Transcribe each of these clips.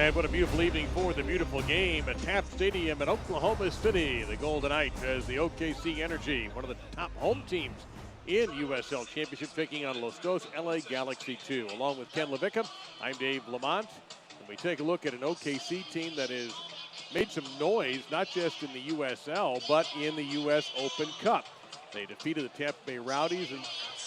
And what a beautiful evening for the beautiful game at Taft Stadium in Oklahoma City. The Golden Knights as the OKC Energy, one of the top home teams in USL Championship, taking on Los Dos LA Galaxy 2. Along with Ken Levicka, I'm Dave Lamont. And we take a look at an OKC team that has made some noise, not just in the USL, but in the US Open Cup. They defeated the Tampa Bay Rowdies, and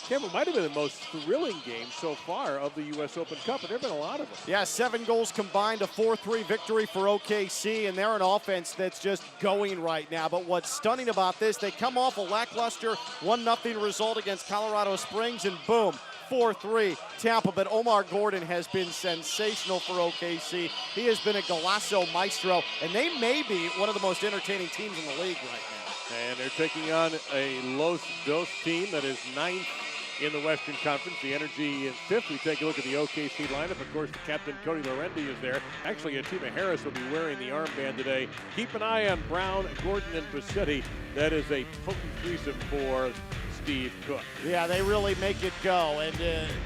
Tampa might have been the most thrilling game so far of the U.S. Open Cup, and there have been a lot of them. Yeah, 7 goals combined, a 4-3 victory for OKC, and they're an offense that's just going right now. But what's stunning about this, they come off a lackluster 1-0 result against Colorado Springs, and boom, 4-3 Tampa. But Omar Gordon has been sensational for OKC. He has been a Golasso maestro, and they may be one of the most entertaining teams in the league right now. And they're taking on a Los Dos team that is 9th in the Western Conference. The Energy in 5th. We take a look at the OKC lineup. Of course, the captain, Cody Lorendi, is there. Actually, Atima Harris will be wearing the armband today. Keep an eye on Brown, Gordon, and Bassetti. That is a potent threesome for Steve Cook. Yeah, they really make it go, and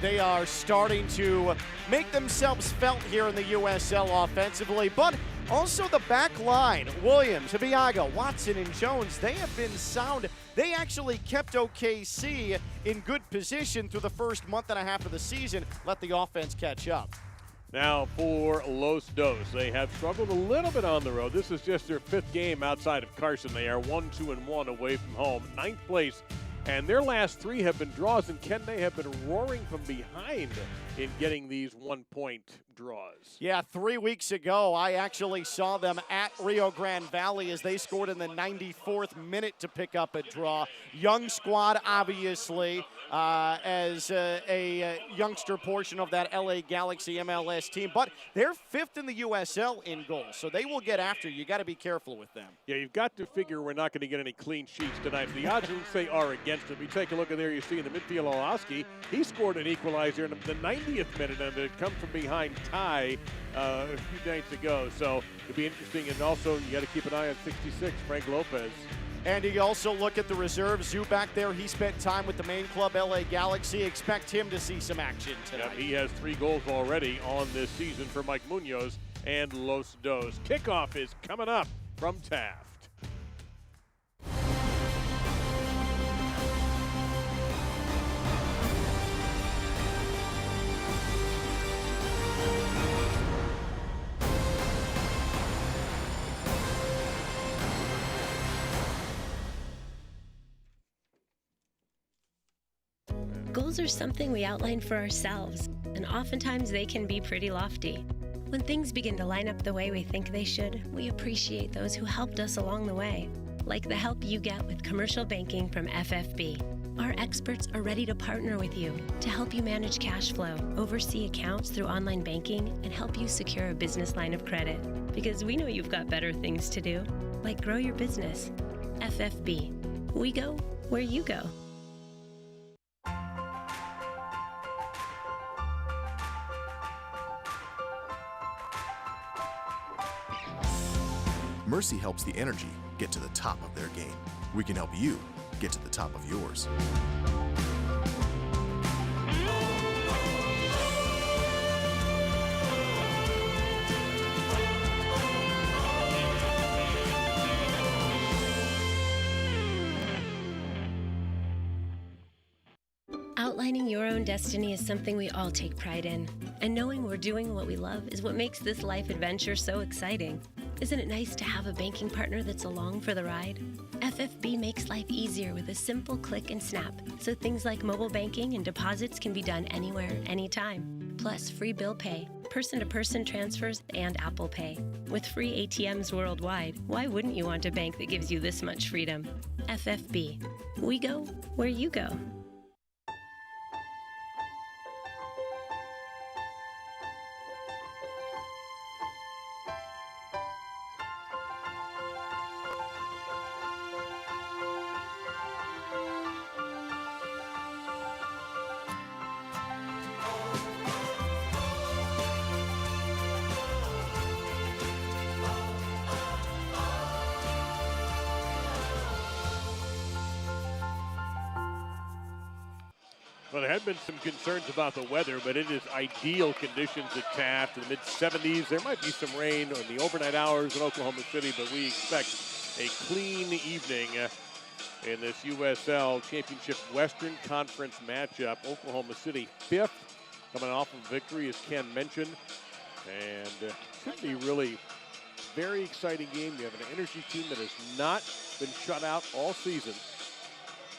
they are starting to make themselves felt here in the USL offensively, but also the back line, Williams, Hibiaga, Watson, and Jones, they have been sound. They actually kept OKC in good position through the first month and a half of the season. Let the offense catch up. Now for Los Dos, they have struggled a little bit on the road. This is just their 5th game outside of Carson. They are 1-2-1 away from home, 9th place. And their last 3 have been draws, and Ken, they have been roaring from behind in getting these 1-point draws. Yeah, 3 weeks ago, I actually saw them at Rio Grande Valley as they scored in the 94th minute to pick up a draw. Young squad, obviously, as a youngster portion of that LA Galaxy MLS team, but they're 5th in the USL in goals, so they will get after you. You got to be careful with them. Yeah, you've got to figure we're not going to get any clean sheets tonight. The odds say are against it. We take a look at there, you see in the midfield, Olaski, he scored an equalizer in the 90th minute, and it come from behind Ty a few nights ago. So it'll be interesting, and also you got to keep an eye on 66, Frank Lopez. And you also look at the reserve. Zoo back there, he spent time with the main club, LA Galaxy. Expect him to see some action tonight. Yep, he has 3 goals already on this season for Mike Munoz and Los Dos. Kickoff is coming up from Taft. Goals are something we outline for ourselves, and oftentimes they can be pretty lofty. When things begin to line up the way we think they should, we appreciate those who helped us along the way, like the help you get with commercial banking from FFB. Our experts are ready to partner with you to help you manage cash flow, oversee accounts through online banking, and help you secure a business line of credit, because we know you've got better things to do, like grow your business. FFB. We go where you go. Mercy helps the Energy get to the top of their game. We can help you get to the top of yours. Outlining your own destiny is something we all take pride in, and knowing we're doing what we love is what makes this life adventure so exciting. Isn't it nice to have a banking partner that's along for the ride? FFB makes life easier with a simple click and snap, so things like mobile banking and deposits can be done anywhere, anytime. Plus free bill pay, person-to-person transfers, and Apple Pay. With free ATMs worldwide, why wouldn't you want a bank that gives you this much freedom? FFB. We go where you go. Well, there had been some concerns about the weather, but it is ideal conditions at Taft in the mid-70s. There might be some rain on the overnight hours in Oklahoma City, but we expect a clean evening in this USL Championship Western Conference matchup. Oklahoma City 5th, coming off of victory, as Ken mentioned. And should be really very exciting game. You have an Energy team that has not been shut out all season,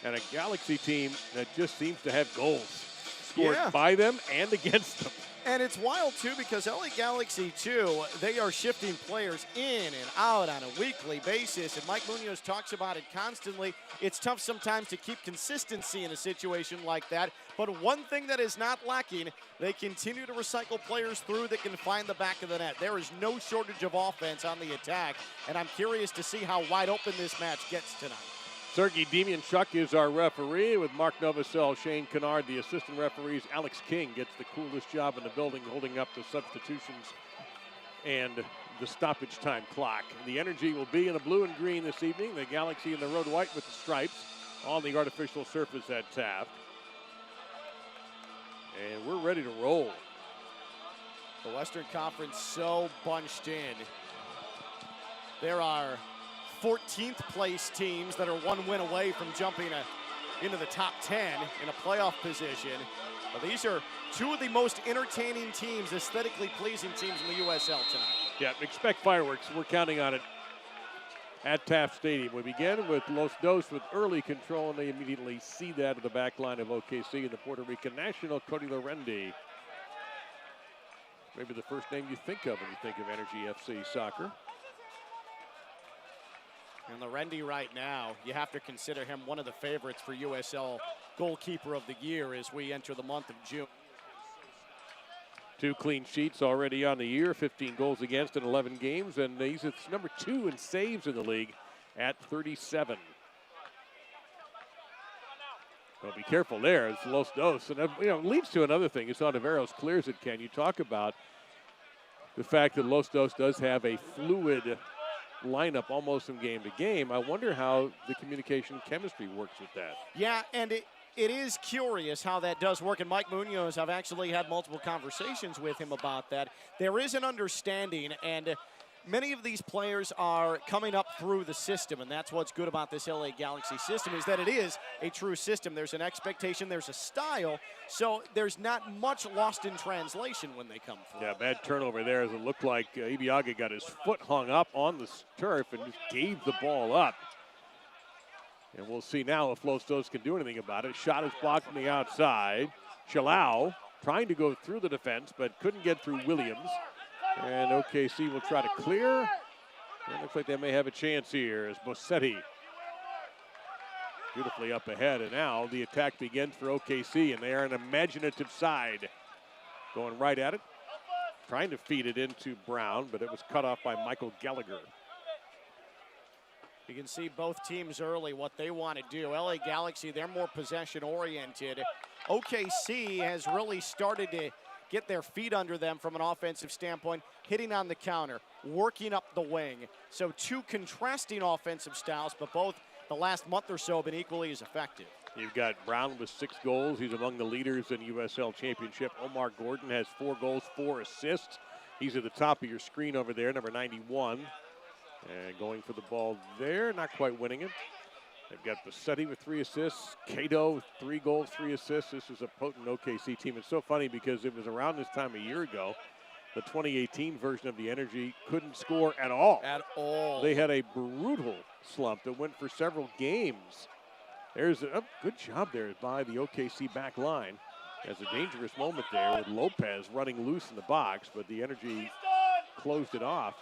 and a Galaxy team that just seems to have goals scored by them and against them. And it's wild, too, because LA Galaxy, too, they are shifting players in and out on a weekly basis, and Mike Munoz talks about it constantly. It's tough sometimes to keep consistency in a situation like that, but one thing that is not lacking, they continue to recycle players through that can find the back of the net. There is no shortage of offense on the attack, and I'm curious to see how wide open this match gets tonight. Sergei Demianchuk is our referee, with Mark Novosel, Shane Kennard, the assistant referees. Alex King gets the coolest job in the building, holding up the substitutions and the stoppage time clock. The Energy will be in the blue and green this evening. The Galaxy in the road white with the stripes on the artificial surface at Taft. And we're ready to roll. The Western Conference so bunched in. There are 14th place teams that are one win away from jumping into the top 10 in a playoff position. But these are two of the most entertaining teams, aesthetically pleasing teams in the USL tonight. Yeah, expect fireworks. We're counting on it at Taft Stadium. We begin with Los Dos with early control, and they immediately see that at the back line of OKC and the Puerto Rican national, Cody Lorendi. Maybe the first name you think of when you think of Energy FC soccer. And Lorendi right now, you have to consider him one of the favorites for USL Goalkeeper of the Year as we enter the month of June. 2 clean sheets already on the year, 15 goals against in 11 games, and he's number 2 in saves in the league at 37. Well, be careful there. It's Los Dos. And it leads to another thing. It's Ontiveros clears it, Ken. You talk about the fact that Los Dos does have a fluid lineup almost from game to game. I wonder how the communication chemistry works with that. Yeah, and it is curious how that does work. And Mike Munoz, I've actually had multiple conversations with him about that. There is an understanding, and many of these players are coming up through the system, and that's what's good about this LA Galaxy system, is that it is a true system. There's an expectation, there's a style, so there's not much lost in translation when they come through. Yeah, bad turnover there, as it looked like Ibiaga got his foot hung up on the turf and just gave the ball up. And we'll see now if Los Dos can do anything about it. Shot is blocked from the outside. Chalao trying to go through the defense, but couldn't get through Williams. And OKC will try to clear. It looks like they may have a chance here as Bossetti beautifully up ahead. And now the attack begins for OKC, and they are an imaginative side. Going right at it, trying to feed it into Brown, but it was cut off by Michael Gallagher. You can see both teams early what they want to do. LA Galaxy, they're more possession-oriented. OKC has really started to get their feet under them from an offensive standpoint, hitting on the counter, working up the wing. So 2 contrasting offensive styles, but both the last month or so have been equally as effective. You've got Brown with 6 goals. He's among the leaders in USL Championship. Omar Gordon has 4 goals, 4 assists. He's at the top of your screen over there, number 91. And going for the ball there, not quite winning it. They've got Bossetti with 3 assists. Cato, 3 goals, 3 assists. This is a potent OKC team. It's so funny because it was around this time a year ago. The 2018 version of the Energy couldn't score at all. At all. They had a brutal slump that went for several games. There's a good job there by the OKC back line. There's a dangerous moment there with Lopez running loose in the box, but the Energy closed it off.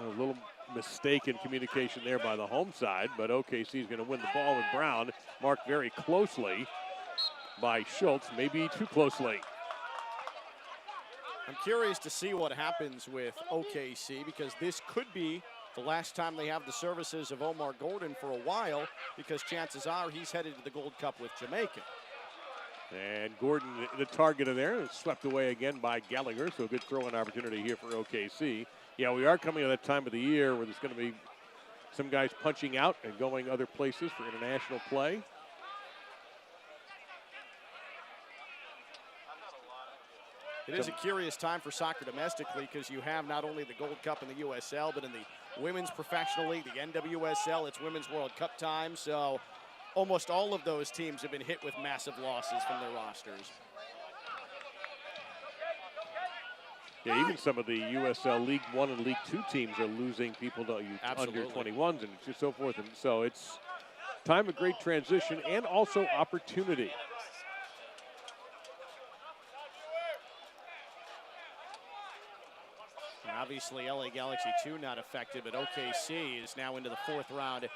A little mistake in communication there by the home side, but OKC is going to win the ball with Brown, marked very closely by Schultz, maybe too closely. I'm curious to see what happens with OKC, because this could be the last time they have the services of Omar Gordon for a while, because chances are he's headed to the Gold Cup with Jamaica. And Gordon, the target of there, is swept away again by Gallagher, so a good throw-in opportunity here for OKC. Yeah, we are coming to that time of the year where there's going to be Some guys punching out and going other places for international play. It is a curious time for soccer domestically because you have not only the Gold Cup in the USL, but in the Women's Professional League, the NWSL, it's Women's World Cup time. So almost all of those teams have been hit with massive losses from their rosters. Yeah, even some of the USL League One and League Two teams are losing people to under 21s and so forth. And so it's time of great transition and also opportunity. And obviously, LA Galaxy 2 not affected, but OKC is now into the 4th round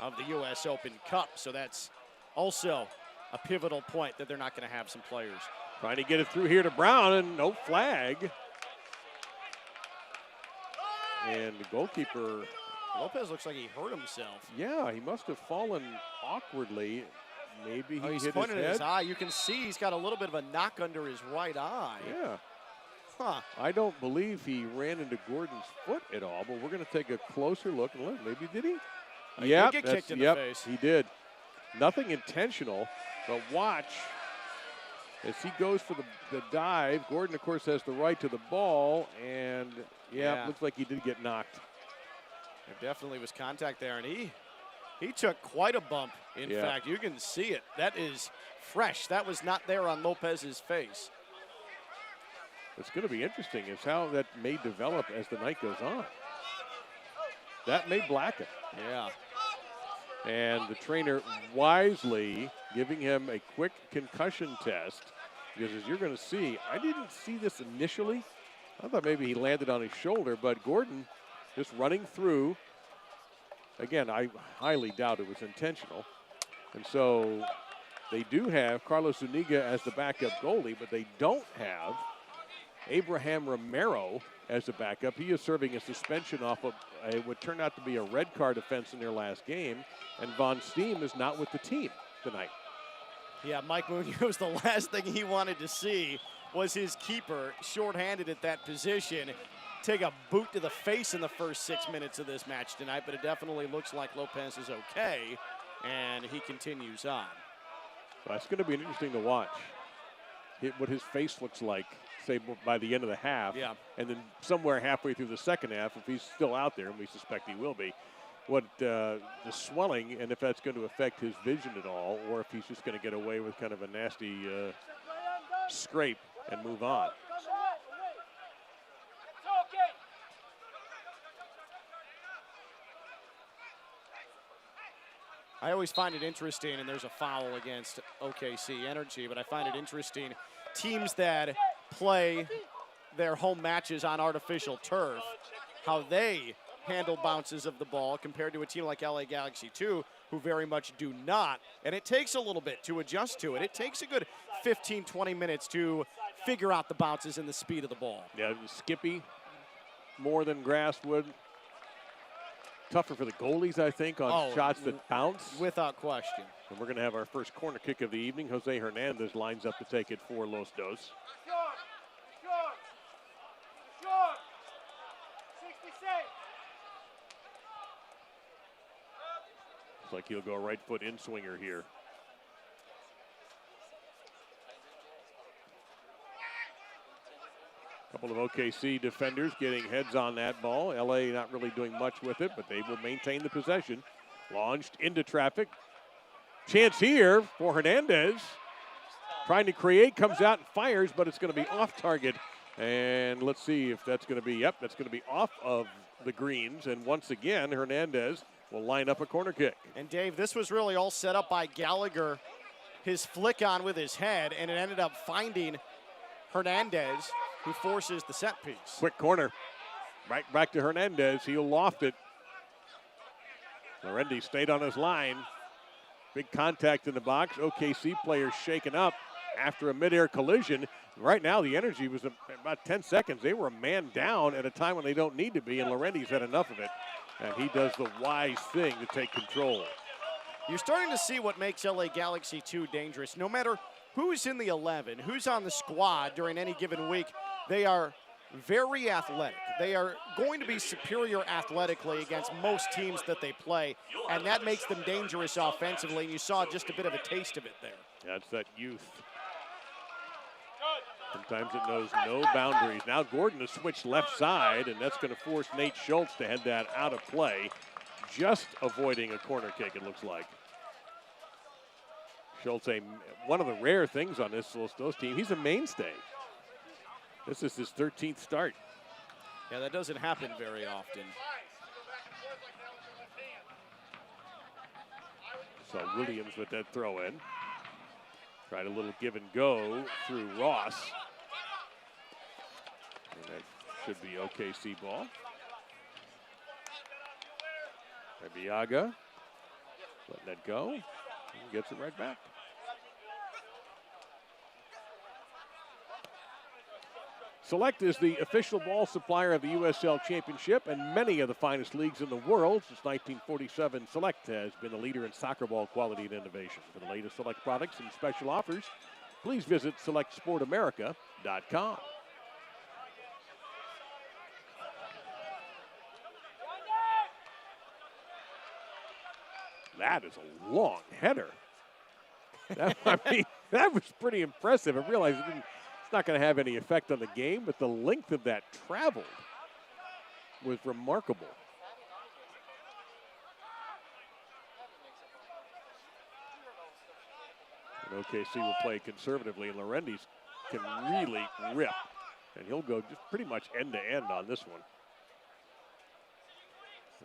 of the US Open Cup. So that's also a pivotal point that they're not going to have some players. Trying to get it through here to Brown, and no flag. And the goalkeeper, Lopez looks like he hurt himself. yeah, he must have fallen awkwardly. Maybe he He's hit pointing his at head. his eye. You can see he's got a little bit of a knock under his right eye. Yeah. Huh. I don't believe he ran into Gordon's foot at all, but we're going to take a closer look and look. Maybe did he? He Yep, did get that's- kicked in the yep, face. he did. Nothing intentional, but watch as he goes for the dive. Gordon, of course, has the right to the ball, and yeah, looks like he did get knocked. There definitely was contact there, and he took quite a bump. In fact, you can see it. That is fresh. That was not there on Lopez's face. What's going to be interesting is how that may develop as the night goes on. That may blacken. Yeah. And the trainer wisely giving him a quick concussion test, because as you're going to see, I didn't see this initially. I thought maybe he landed on his shoulder, but Gordon just running through. Again, I highly doubt it was intentional. And so they do have Carlos Zuniga as the backup goalie, but they don't have Abraham Romero as the backup. He is serving a suspension off of what turned out to be a red card offense in their last game, and Von Steen is not with the team tonight. Yeah, Mike Munoz, the last thing he wanted to see was his keeper shorthanded at that position take a boot to the face in the first 6 minutes of this match tonight, but it definitely looks like Lopez is okay, and he continues on. Well, it's going to be interesting to watch what his face looks like, say, by the end of the half. Yeah. And then somewhere halfway through the second half, if he's still out there, and we suspect he will be, what the swelling, and if that's going to affect his vision at all, or if he's just going to get away with kind of a nasty scrape and move on. I always find it interesting, and there's a foul against OKC Energy, but I find it interesting, teams that play their home matches on artificial turf, how they handle bounces of the ball compared to a team like LA Galaxy 2, who very much do not. And it takes a little bit to adjust to it. It takes a good 15, 20 minutes to figure out the bounces and the speed of the ball. Yeah, Skippy more than grass would. Tougher for the goalies, I think, on shots that bounce. Without question. And we're going to have our first corner kick of the evening. Jose Hernandez lines up to take it for Los Dos. Looks like he'll go right foot in swinger here. Couple of OKC defenders getting heads on that ball. LA not really doing much with it, but they will maintain the possession. Launched into traffic. Chance here for Hernandez. Trying to create, comes out and fires, but it's going to be off target. And let's see if that's going to be, yep, that's going to be off of the greens. And once again, Hernandez will line up a corner kick. And Dave, this was really all set up by Gallagher, his flick on with his head, and it ended up finding Hernandez, who forces the set piece. Quick corner. Right back to Hernandez. He'll loft it. Lorendi stayed on his line. Big contact in the box. OKC players shaken up after a midair collision. Right now, the energy was about 10 seconds. They were a man down at a time when they don't need to be, and Lorendi's had enough of it. And he does the wise thing to take control. You're starting to see what makes LA Galaxy 2 dangerous. No matter who's in the 11, who's on the squad during any given week, they are very athletic. They are going to be superior athletically against most teams that they play, and that makes them dangerous offensively, and you saw just a bit of a taste of it there. That's that youth. Sometimes it knows no boundaries. Now Gordon has switched left side, and that's going to force Nate Schultz to head that out of play, just avoiding a corner kick, it looks like. Schultz, one of the rare things on this Lostos team, he's a mainstay. This is his 13th start. Yeah, that doesn't happen very often. So Williams with that throw in. Tried a little give and go through Ross. And that should be OKC ball. Biaga letting that go. And gets it right back. Select is the official ball supplier of the USL Championship and many of the finest leagues in the world. Since 1947, Select has been a leader in soccer ball quality and innovation. For the latest Select products and special offers, please visit SelectSportAmerica.com. That is a long header. That was pretty impressive. I realized it's not going to have any effect on the game, but the length of that traveled was remarkable. And OKC will play conservatively, and Laurentiis can really rip. And he'll go just pretty much end to end on this one.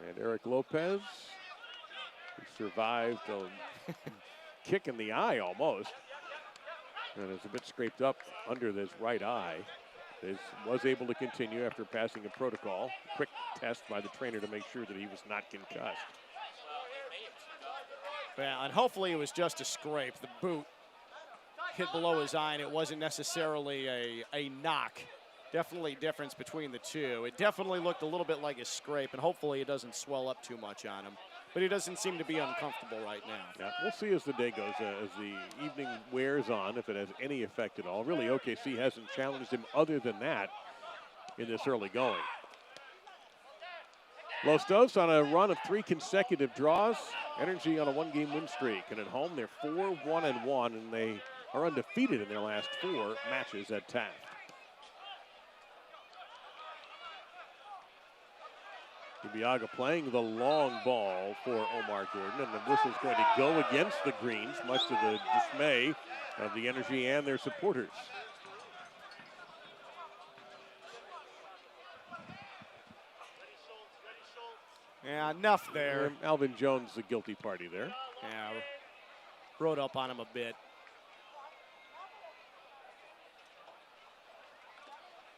And Eric Lopez, who survived a kick in the eye almost. And is a bit scraped up under this right eye. Was able to continue after passing a protocol. Quick test by the trainer to make sure that he was not concussed. Yeah, and hopefully it was just a scrape. The boot hit below his eye, and it wasn't necessarily a knock. Definitely difference between the two. It definitely looked a little bit like a scrape, and hopefully it doesn't swell up too much on him. But he doesn't seem to be uncomfortable right now. Yeah, we'll see as the day goes, as the evening wears on, if it has any effect at all. Really, OKC hasn't challenged him other than that in this early going. Lostos on a run of 3 consecutive draws. Energy on a 1-game win streak. And at home, they're 4-1-1, and they are undefeated in their last 4 matches at Taft. Biaga playing the long ball for Omar Gordon, and the whistle's going to go against the Greens, much to the dismay of the Energy and their supporters. Yeah, enough there. Alvin Jones, the guilty party there. Yeah, rode up on him a bit.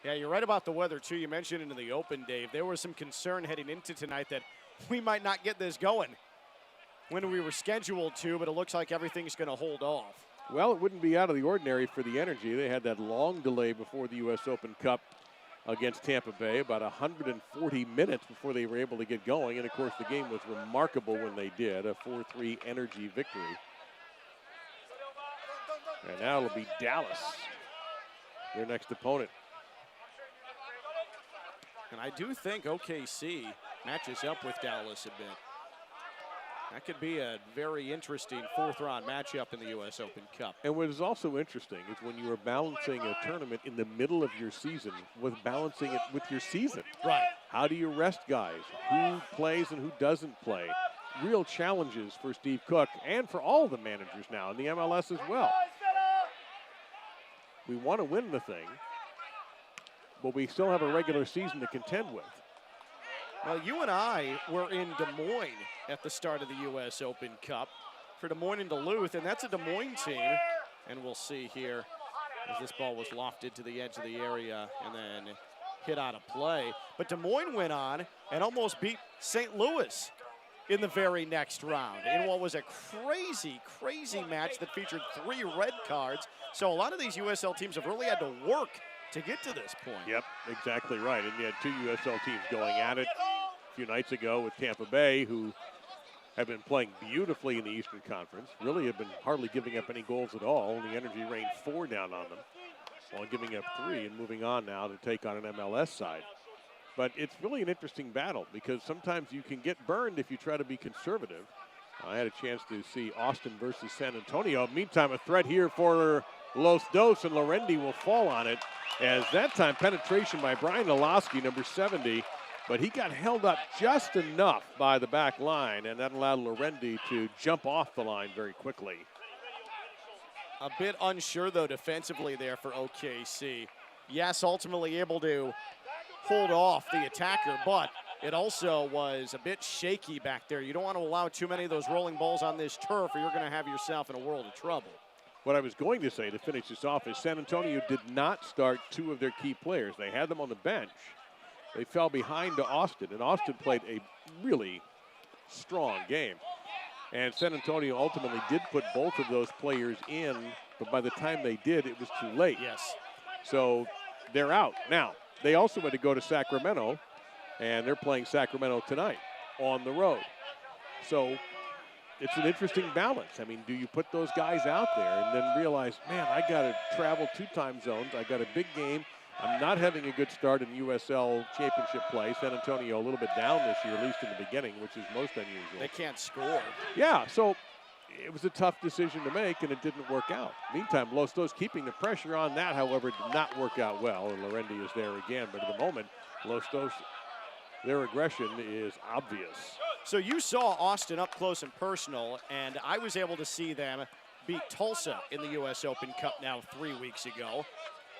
Yeah, you're right about the weather, too. You mentioned in the open, Dave. There was some concern heading into tonight that we might not get this going when we were scheduled to, but it looks like everything's going to hold off. Well, it wouldn't be out of the ordinary for the Energy. They had that long delay before the U.S. Open Cup against Tampa Bay, about 140 minutes before they were able to get going. And, of course, the game was remarkable when they did, a 4-3 Energy victory. And now it'll be Dallas, their next opponent. And I do think OKC matches up with Dallas a bit. That could be a very interesting 4th-round matchup in the U.S. Open Cup. And what is also interesting is when you are balancing a tournament in the middle of your season with balancing it with your season. Right. How do you rest guys? Who plays and who doesn't play? Real challenges for Steve Cook and for all the managers now in the MLS as well. We want to win the thing, but we still have a regular season to contend with. Well, you and I were in Des Moines at the start of the U.S. Open Cup for Des Moines and Duluth, and that's a Des Moines team. And we'll see here as this ball was lofted to the edge of the area and then hit out of play. But Des Moines went on and almost beat St. Louis in the very next round in what was a crazy, crazy match that featured 3 red cards. So a lot of these USL teams have really had to work to get to this point. Yep, exactly right. And you had 2 USL teams going at it a few nights ago with Tampa Bay, who have been playing beautifully in the Eastern Conference. Really have been hardly giving up any goals at all. And the Energy rained 4 down on them. while giving up 3 and moving on now to take on an MLS side. But it's really an interesting battle because sometimes you can get burned if you try to be conservative. I had a chance to see Austin versus San Antonio. Meantime, a threat here for Los Dos, and Lorendi will fall on it. As that time, penetration by Brian Noloski, number 70. But he got held up just enough by the back line, and that allowed Lorendi to jump off the line very quickly. A bit unsure, though, defensively there for OKC. Yes, ultimately able to hold off the attacker, but it also was a bit shaky back there. You don't want to allow too many of those rolling balls on this turf, or you're going to have yourself in a world of trouble. What I was going to say to finish this off is San Antonio did not start 2 of their key players. They had them on the bench. They fell behind to Austin, and Austin played a really strong game. And San Antonio ultimately did put both of those players in, but by the time they did, it was too late. Yes. So they're out. Now, they also had to go to Sacramento, and they're playing Sacramento tonight on the road. So it's an interesting balance. I mean, do you put those guys out there and then realize, man, I got to travel 2 time zones. I got a big game. I'm not having a good start in USL championship play. San Antonio a little bit down this year, at least in the beginning, which is most unusual. They can't score. Yeah, so it was a tough decision to make, and it didn't work out. Meantime, Los Dos keeping the pressure on that, however, did not work out well, and Lorendi is there again. But at the moment, Los Dos, their aggression is obvious. So you saw Austin up close and personal, and I was able to see them beat Tulsa in the U.S. Open Cup now 3 weeks ago.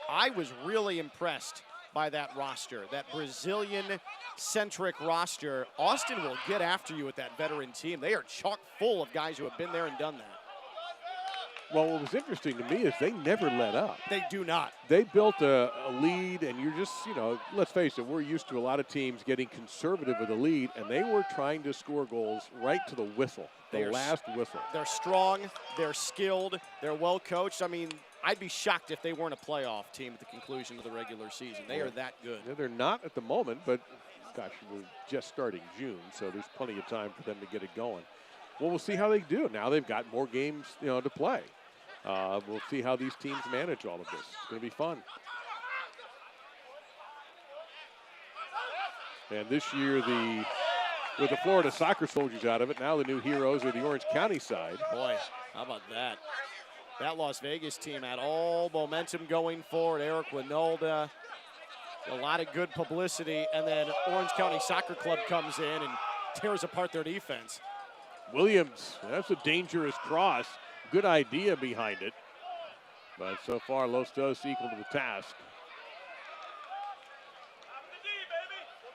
I was really impressed by that roster, that Brazilian-centric roster. Austin will get after you with that veteran team. They are chock full of guys who have been there and done that. Well, what was interesting to me is they never let up. They do not. They built a lead, and you're just, let's face it, we're used to a lot of teams getting conservative with a lead, and they were trying to score goals right to the whistle, the last whistle. They're strong, they're skilled, they're well coached. I mean, I'd be shocked if they weren't a playoff team at the conclusion of the regular season. They are that good. Yeah, they're not at the moment, but gosh, we're just starting June, so there's plenty of time for them to get it going. Well, we'll see how they do. Now they've got more games, to play. We'll see how these teams manage all of this. It's going to be fun. And this year, with the Florida Soccer Soldiers out of it, now the new heroes are the Orange County side. Boy, how about that? That Las Vegas team had all momentum going forward. Eric Winolda, a lot of good publicity, and then Orange County Soccer Club comes in and tears apart their defense. Williams, that's a dangerous cross. Good idea behind it, but so far Los Dos equal to the task.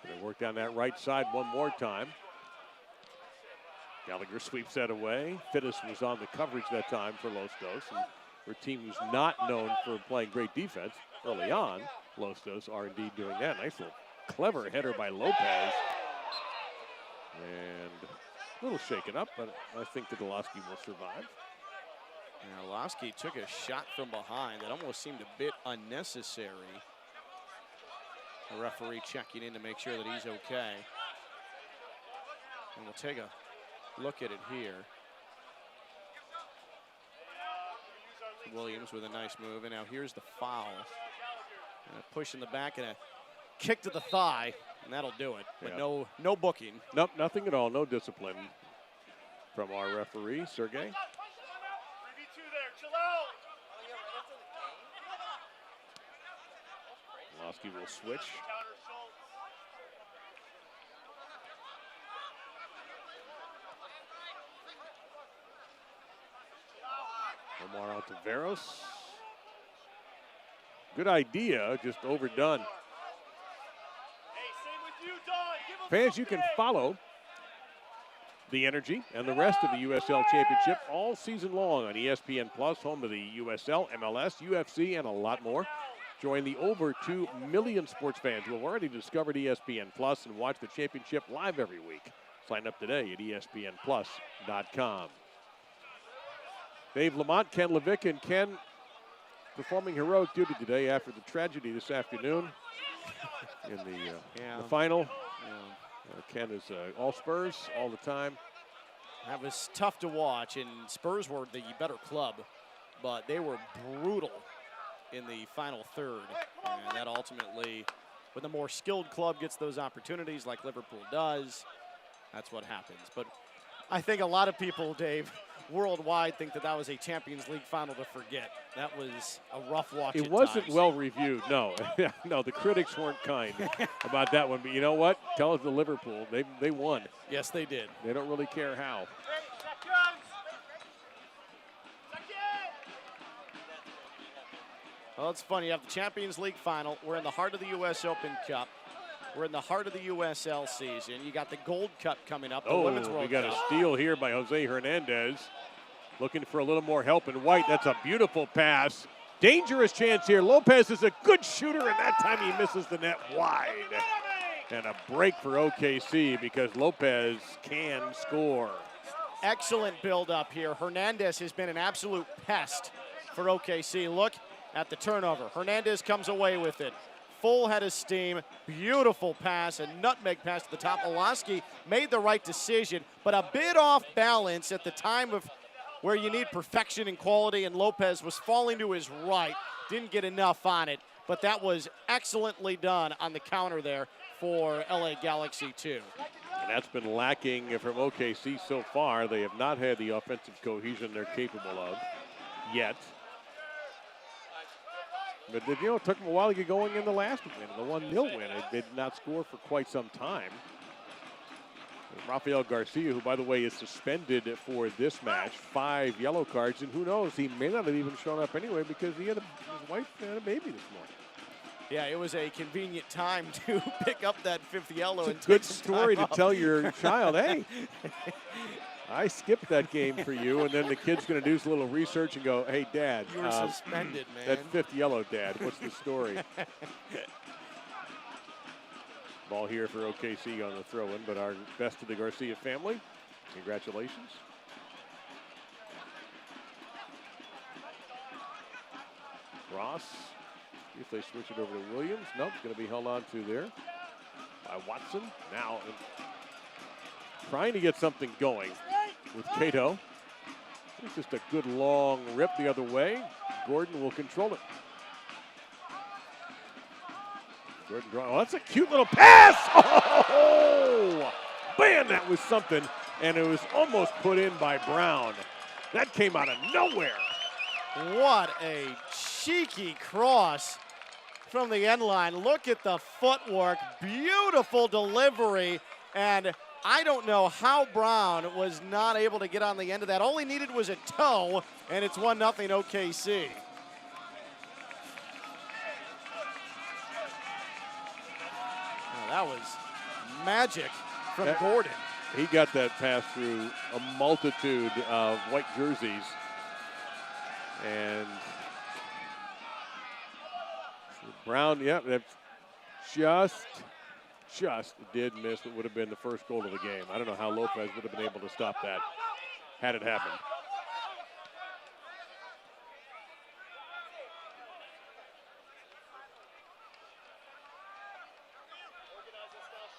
They work down that right side one more time. Gallagher sweeps that away. Fittis was on the coverage that time for Los Dos, and for a team who's not known for playing great defense early on, Los Dos are indeed doing that. Nice little clever header by Lopez. And a little shaken up, but I think that Noloski will survive. Noloski took a shot from behind that almost seemed a bit unnecessary. The referee checking in to make sure that he's okay. And we'll take a look at it here. Williams with a nice move, and now here's the foul. And a push in the back and a kick to the thigh, and that'll do it. But yeah. no booking. Nope, nothing at all. No discipline from our referee, Sergey. Noloski will switch. Omar out to Veros. Good idea, just overdone. Fans, you can follow the Energy and the rest of the USL Championship all season long on ESPN Plus, home of the USL, MLS, UFC, and a lot more. Join the over 2 million sports fans who have already discovered ESPN Plus and watch the championship live every week. Sign up today at ESPNplus.com. Dave Lamont, Ken Levick, and Ken performing heroic duty today after the tragedy this afternoon in the final. Yeah. Ken is all Spurs all the time. That was tough to watch, and Spurs were the better club, but they were brutal in the final third. And that ultimately, when the more skilled club gets those opportunities like Liverpool does, that's what happens. But I think a lot of people, Dave, worldwide think that that was a Champions League final to forget. That was a rough watch. It wasn't well reviewed, no. No, the critics weren't kind about that one. But you know what? Tell us the Liverpool. They won. Yes, they did. They don't really care how. Well, it's funny. You have the Champions League final. We're in the heart of the U.S. Open Cup. We're in the heart of the USL season. You got the Gold Cup coming up, the Women's World Cup. We got a steal here by Jose Hernandez. Looking for a little more help in white. That's a beautiful pass. Dangerous chance here. Lopez is a good shooter, and that time he misses the net wide. And a break for OKC because Lopez can score. Excellent build-up here. Hernandez has been an absolute pest for OKC. Look at the turnover. Hernandez comes away with it. Full head of steam, beautiful pass, a nutmeg pass to the top. Olaski made the right decision, but a bit off balance at the time of where you need perfection and quality, and Lopez was falling to his right. Didn't get enough on it, but that was excellently done on the counter there for LA Galaxy 2. And that's been lacking from OKC so far. They have not had the offensive cohesion they're capable of yet. But, you know, it took them a while to get going in the last win, the 1-0 win. They did not score for quite some time. And Rafael Garcia, who, by the way, is suspended for this match, 5 yellow cards, and who knows, he may not have even shown up anyway because his wife had a baby this morning. Yeah, it was a convenient time to pick up that 5th yellow. It's a good story to tell your child, hey, I skipped that game for you, and then the kid's going to do some little research and go, hey, Dad. You were suspended, man. That 5th yellow, Dad. What's the story? Ball here for OKC on the throw-in, but our best to the Garcia family. Congratulations. Ross, see if they switch it over to Williams. Nope, it's going to be held on to there by Watson. Now trying to get something going with Cato. It's just a good long rip the other way. Gordon will control it. Gordon draw. Oh, that's a cute little pass. Oh, man, that was something. And it was almost put in by Brown. That came out of nowhere. What a cheeky cross from the end line. Look at the footwork. Beautiful delivery. And I don't know how Brown was not able to get on the end of that. All he needed was a toe, and it's 1-0 OKC. Oh, that was magic from Gordon. He got that pass through a multitude of white jerseys. And Brown, yeah, that just did miss what would have been the first goal of the game. I don't know how Lopez would have been able to stop that had it happened.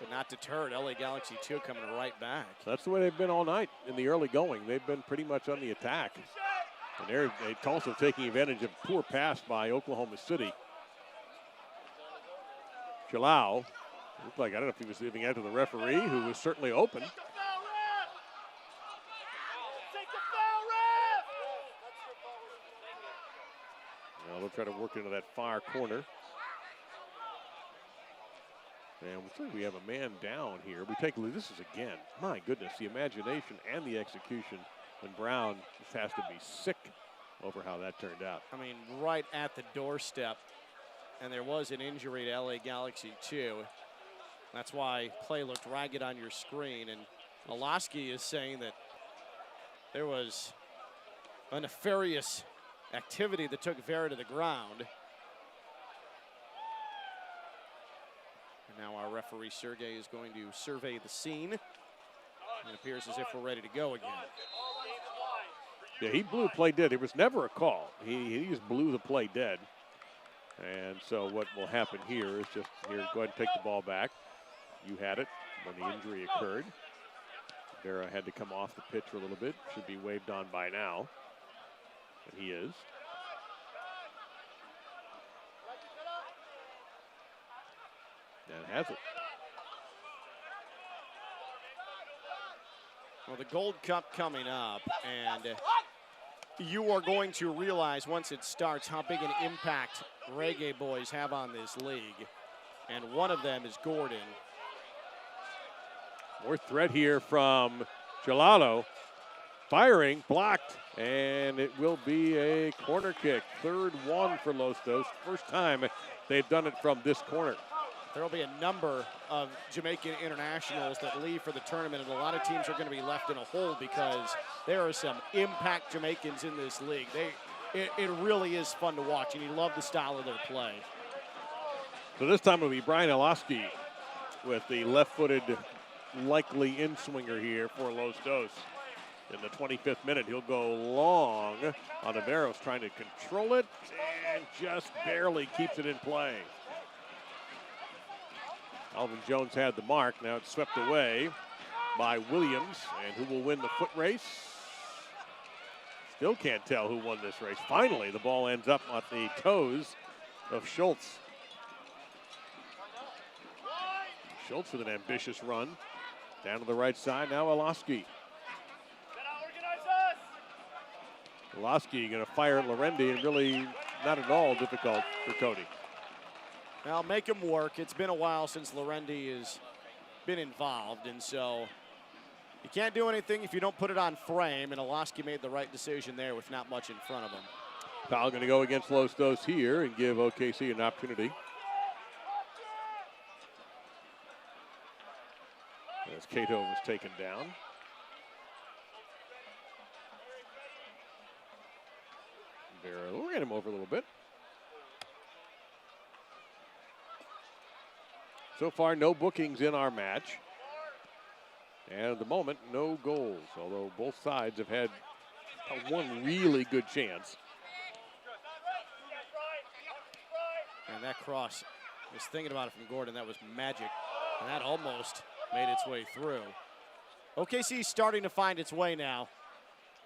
But not deterred. LA Galaxy 2 coming right back. That's the way they've been all night in the early going. They've been pretty much on the attack. And they're also taking advantage of poor pass by Oklahoma City. Chalao looked like, I don't know if he was leaving out to the referee, who was certainly open. Now they'll try to work into that far corner. And looks like we have a man down here. We take a look. This is again, my goodness, the imagination and the execution. And Brown just has to be sick over how that turned out. I mean, right at the doorstep. And there was an injury to LA Galaxy 2. That's why play looked ragged on your screen. And Olaski is saying that there was a nefarious activity that took Vera to the ground. And now our referee Sergey is going to survey the scene. It appears as if we're ready to go again. Yeah, he blew play dead. It was never a call. He just blew the play dead. And so what will happen here is just, here, go ahead and take the ball back. You had it when the injury occurred. Vera had to come off the pitch for a little bit. Should be waved on by now. And he is. And has it. Well, the Gold Cup coming up, and you are going to realize once it starts how big an impact Reggae boys have on this league. And one of them is Gordon. More threat here from Gelalo. Firing, blocked, and it will be a corner kick. Third one for Los Dos. First time they've done it from this corner. There will be a number of Jamaican internationals that leave for the tournament, and a lot of teams are going to be left in a hole because there are some impact Jamaicans in this league. It really is fun to watch, and you love the style of their play. So this time it'll be Brian Eloski with the left-footed likely in-swinger here for Los Dos. In the 25th minute, he'll go long on Averos, trying to control it, and just barely keeps it in play. Alvin Jones had the mark. Now it's swept away by Williams, and who will win the foot race? Still can't tell who won this race. Finally, the ball ends up on the toes of Schultz. Schultz with an ambitious run. Down to the right side, now Eloski. Eloski going to fire at Lorendi, and really not at all difficult for Cody. Well, make him work. It's been a while since Lorendi has been involved, and so you can't do anything if you don't put it on frame, and Eloski made the right decision there with not much in front of him. Foul going to go against Los Dos here and give OKC an opportunity. As Cato was taken down. We'll get him over a little bit. So far, no bookings in our match. And at the moment, no goals, although both sides have had one really good chance. And that cross, I was thinking about it from Gordon, that was magic. And that almost made its way through. OKC starting to find its way now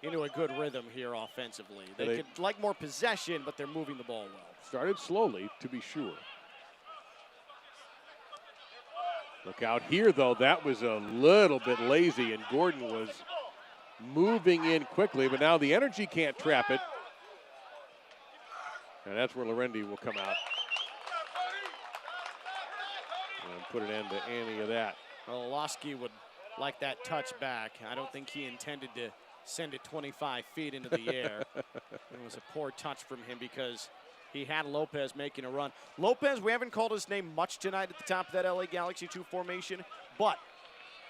into a good rhythm here offensively. They could like more possession, but they're moving the ball well. Started slowly, to be sure. Look out here, though. That was a little bit lazy, and Gordon was moving in quickly, but now the energy can't trap it. And that's where Lorendi will come out and put an end to any of that. Well, Eloski would like that touch back. I don't think he intended to send it 25 feet into the air. It was a poor touch from him because he had Lopez making a run. Lopez, we haven't called his name much tonight at the top of that LA Galaxy 2 formation, but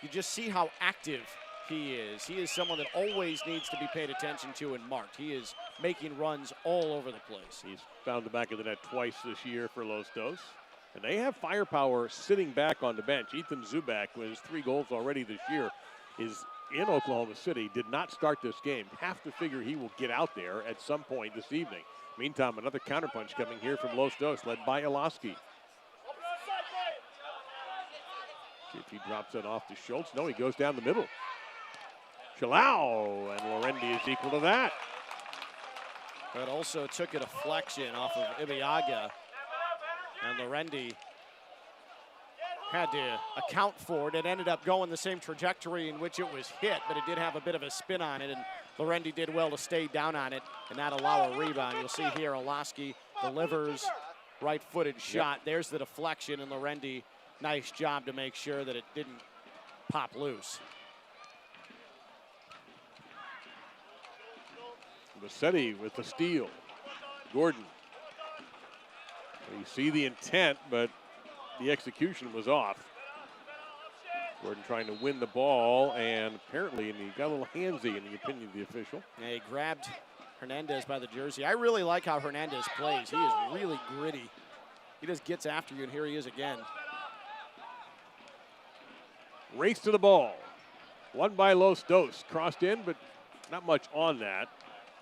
you just see how active he is. He is someone that always needs to be paid attention to and marked. He is making runs all over the place. He's found the back of the net twice this year for Los Dos. And they have firepower sitting back on the bench. Ethan Zubak, with his 3 goals already this year, is in Oklahoma City, did not start this game. Have to figure he will get out there at some point this evening. Meantime, another counterpunch coming here from Los Dos, led by Eloski. See if he drops it off to Schultz. No, he goes down the middle. Chalao, and Lorendi is equal to that. But also took a deflection off of Ibiaga, and Lorendi had to account for it. It ended up going the same trajectory in which it was hit, but it did have a bit of a spin on it, and Lorendi did well to stay down on it and not allow a rebound. You'll see here Eloski delivers right-footed shot. Yep. There's the deflection, and Lorendi, nice job to make sure that it didn't pop loose. Massetti with the steal. Gordon. You see the intent, but the execution was off. Gordon trying to win the ball, and apparently he got a little handsy in the opinion of the official. Yeah, he grabbed Hernandez by the jersey. I really like how Hernandez plays. He is really gritty. He just gets after you, and here he is again. Race to the ball. Won by Los Dos. Crossed in, but not much on that.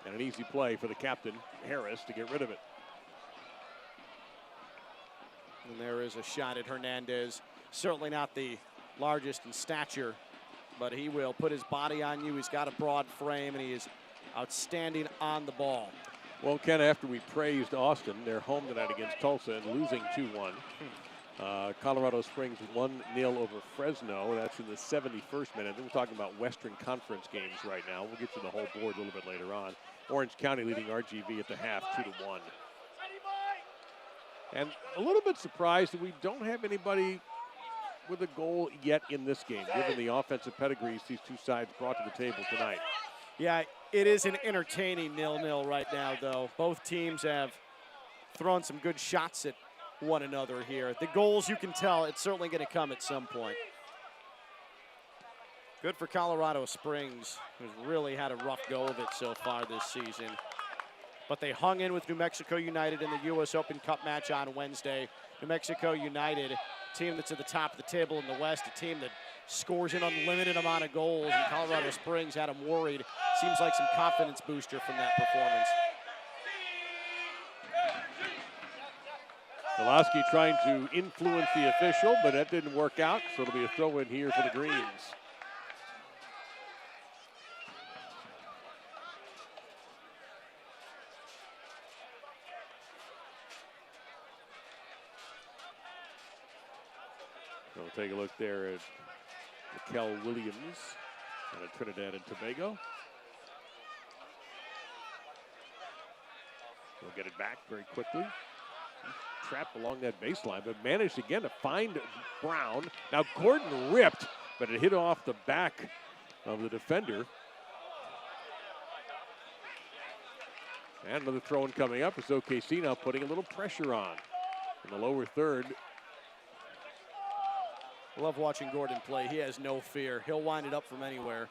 And an easy play for the captain, Harris, to get rid of it. And there is a shot at Hernandez. Certainly not the largest in stature, but he will put his body on you. He's got a broad frame, and he is outstanding on the ball. Well, Ken, after we praised Austin, they're home tonight against Tulsa and losing 2-1. Colorado Springs 1-0 over Fresno. That's in the 71st minute. Then we're talking about Western Conference games right now. We'll get to the whole board a little bit later on. Orange County leading RGV at the half 2-1. And a little bit surprised that we don't have anybody with a goal yet in this game, given the offensive pedigrees these two sides brought to the table tonight. Yeah, it is an entertaining 0-0 right now, though. Both teams have thrown some good shots at one another here. The goals, you can tell, it's certainly going to come at some point. Good for Colorado Springs, who's really had a rough go of it so far this season. But they hung in with New Mexico United in the U.S. Open Cup match on Wednesday. New Mexico United, team that's at the top of the table in the West, a team that scores an unlimited amount of goals, and Colorado Springs had them worried. Seems like some confidence booster from that performance. Pulaski trying to influence the official, but that didn't work out, so it'll be a throw-in here for the Greens. We'll take a look there at Mikel Williams out of Trinidad and Tobago. We'll get it back very quickly. Trapped along that baseline, but managed again to find Brown. Now Gordon ripped, but it hit off the back of the defender. And another throw-in coming up as OKC now putting a little pressure on in the lower third. I love watching Gordon play. He has no fear. He'll wind it up from anywhere.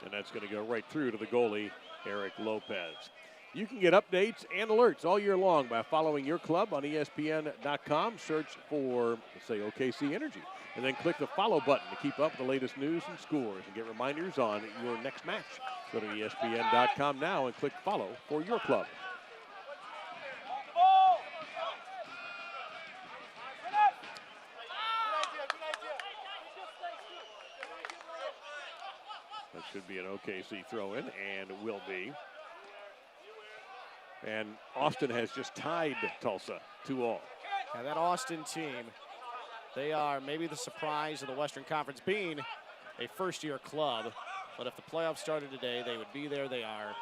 And that's going to go right through to the goalie, Eric Lopez. You can get updates and alerts all year long by following your club on ESPN.com. Search for, say, OKC Energy. And then click the follow button to keep up with the latest news and scores and get reminders on your next match. Go to ESPN.com now and click follow for your club. That should be an OKC throw-in, and it will be. And Austin has just tied Tulsa 2-2. Yeah, that Austin team, they are maybe the surprise of the Western Conference, being a first-year club. But if the playoffs started today, they would be there. They are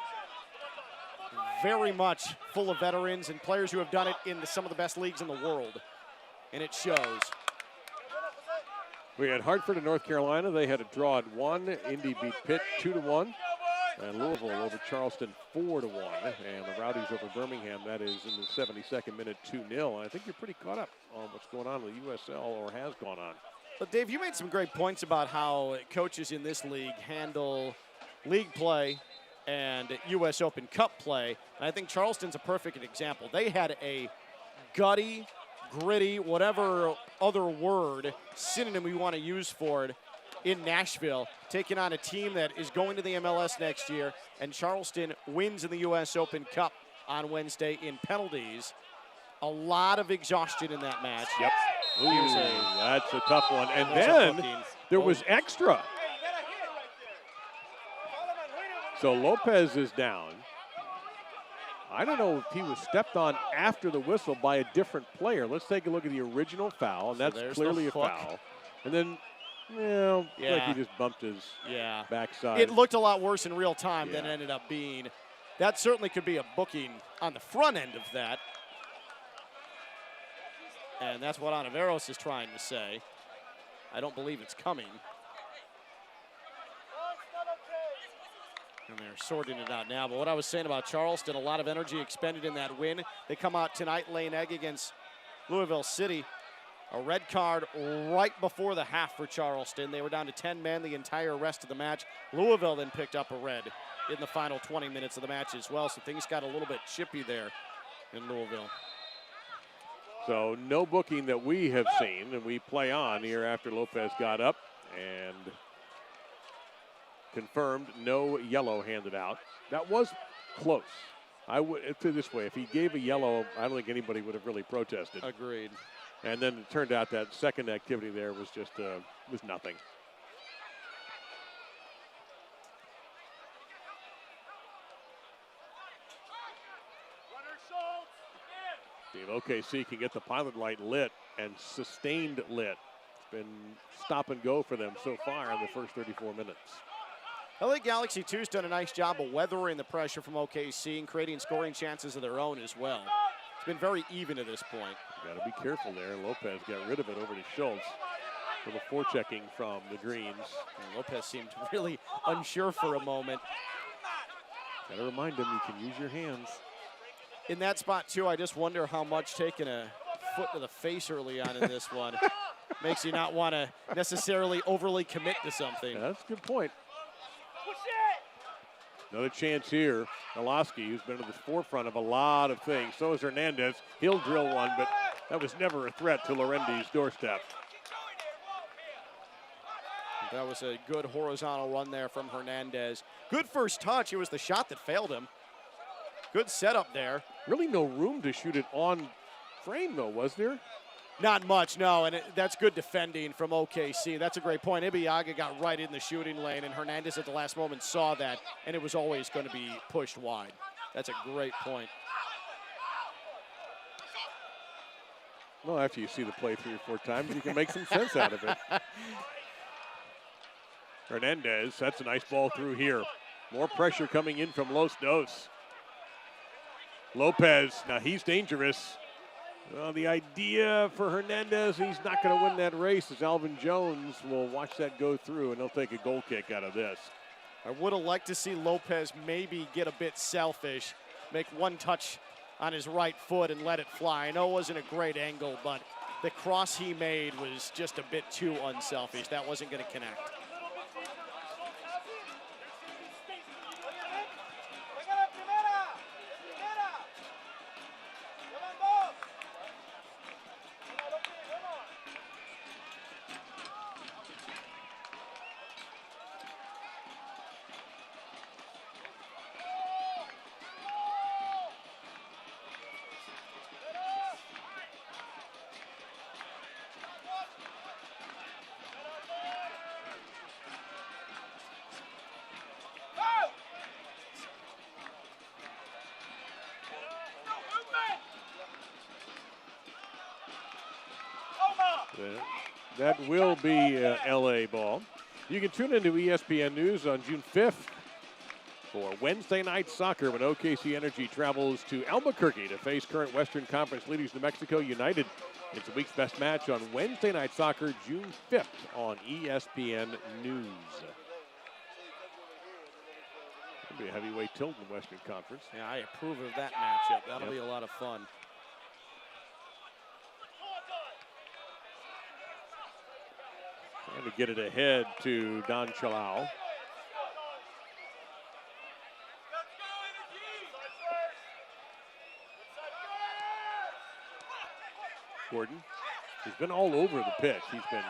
very much full of veterans and players who have done it in some of the best leagues in the world. And it shows. We had Hartford and North Carolina. They had a draw at 1. Indy beat Pitt 2-1. And Louisville over Charleston 4-1. And the Rowdies over Birmingham, that is in the 72nd minute, 2-0. I think you're pretty caught up on what's going on in the USL, or has gone on. But Dave, you made some great points about how coaches in this league handle league play and U.S. Open Cup play. And I think Charleston's a perfect example. They had a gutty, gritty, whatever other word, synonym we want to use for it, in Nashville, taking on a team that is going to the MLS next year, and Charleston wins in the U.S. Open Cup on Wednesday in penalties. A lot of exhaustion in that match. Yep. Ooh, that's a tough one. And then there was extra. So Lopez is down. I don't know if he was stepped on after the whistle by a different player. Let's take a look at the original foul, and that's clearly a foul. And then, like he just bumped his backside. It looked a lot worse in real time than it ended up being. That certainly could be a booking on the front end of that. And that's what Ontiveros is trying to say. I don't believe it's coming. And they're sorting it out now. But what I was saying about Charleston, a lot of energy expended in that win. They come out tonight laying egg against Louisville City. A red card right before the half for Charleston. They were down to 10 men the entire rest of the match. Louisville then picked up a red in the final 20 minutes of the match as well. So things got a little bit chippy there in Louisville. So no booking that we have seen, and we play on here after Lopez got up and confirmed no yellow handed out. That was close. I would put it this way, if he gave a yellow, I don't think anybody would have really protested. Agreed. And then it turned out that second activity there was just was nothing. See if OKC can get the pilot light lit and sustained lit. It's been stop and go for them so far in the first 34 minutes. LA Galaxy 2's done a nice job of weathering the pressure from OKC and creating scoring chances of their own as well. It's been very even to this point. Got to be careful there. Lopez got rid of it over to Schultz. Little forechecking from the Greens. And Lopez seemed really unsure for a moment. Got to remind him you can use your hands. In that spot, too, I just wonder how much taking a foot to the face early on in this one makes you not want to necessarily overly commit to something. Yeah, that's a good point. Another chance here. Noloski, who's been at the forefront of a lot of things. So is Hernandez. He'll drill one, but that was never a threat to Lorendi's doorstep. That was a good horizontal run there from Hernandez. Good first touch. It was the shot that failed him. Good setup there. Really no room to shoot it on frame, though, was there? Not much, no, and that's good defending from OKC. That's a great point. Ibeagha got right in the shooting lane, and Hernandez at the last moment saw that, and it was always going to be pushed wide. That's a great point. Well, after you see the play 3 or 4 times, you can make some sense out of it. Hernandez, that's a nice ball through here. More pressure coming in from Los Dos. Lopez, now he's dangerous. Well, the idea for Hernandez, he's not going to win that race, as Alvin Jones will watch that go through, and he'll take a goal kick out of this. I would have liked to see Lopez maybe get a bit selfish, make one touch on his right foot and let it fly. I know it wasn't a great angle, but the cross he made was just a bit too unselfish. That wasn't going to connect. That will be LA ball. You can tune into ESPN News on June 5th for Wednesday night soccer when OKC Energy travels to Albuquerque to face current Western Conference leaders New Mexico United. It's the week's best match on Wednesday night soccer, June 5th on ESPN News. It'll be a heavyweight tilt in the Western Conference. Yeah, I approve of that matchup. That'll be a lot of fun. Trying to get it ahead to Don Chalao. Gordon, he's been all over the pitch. He's been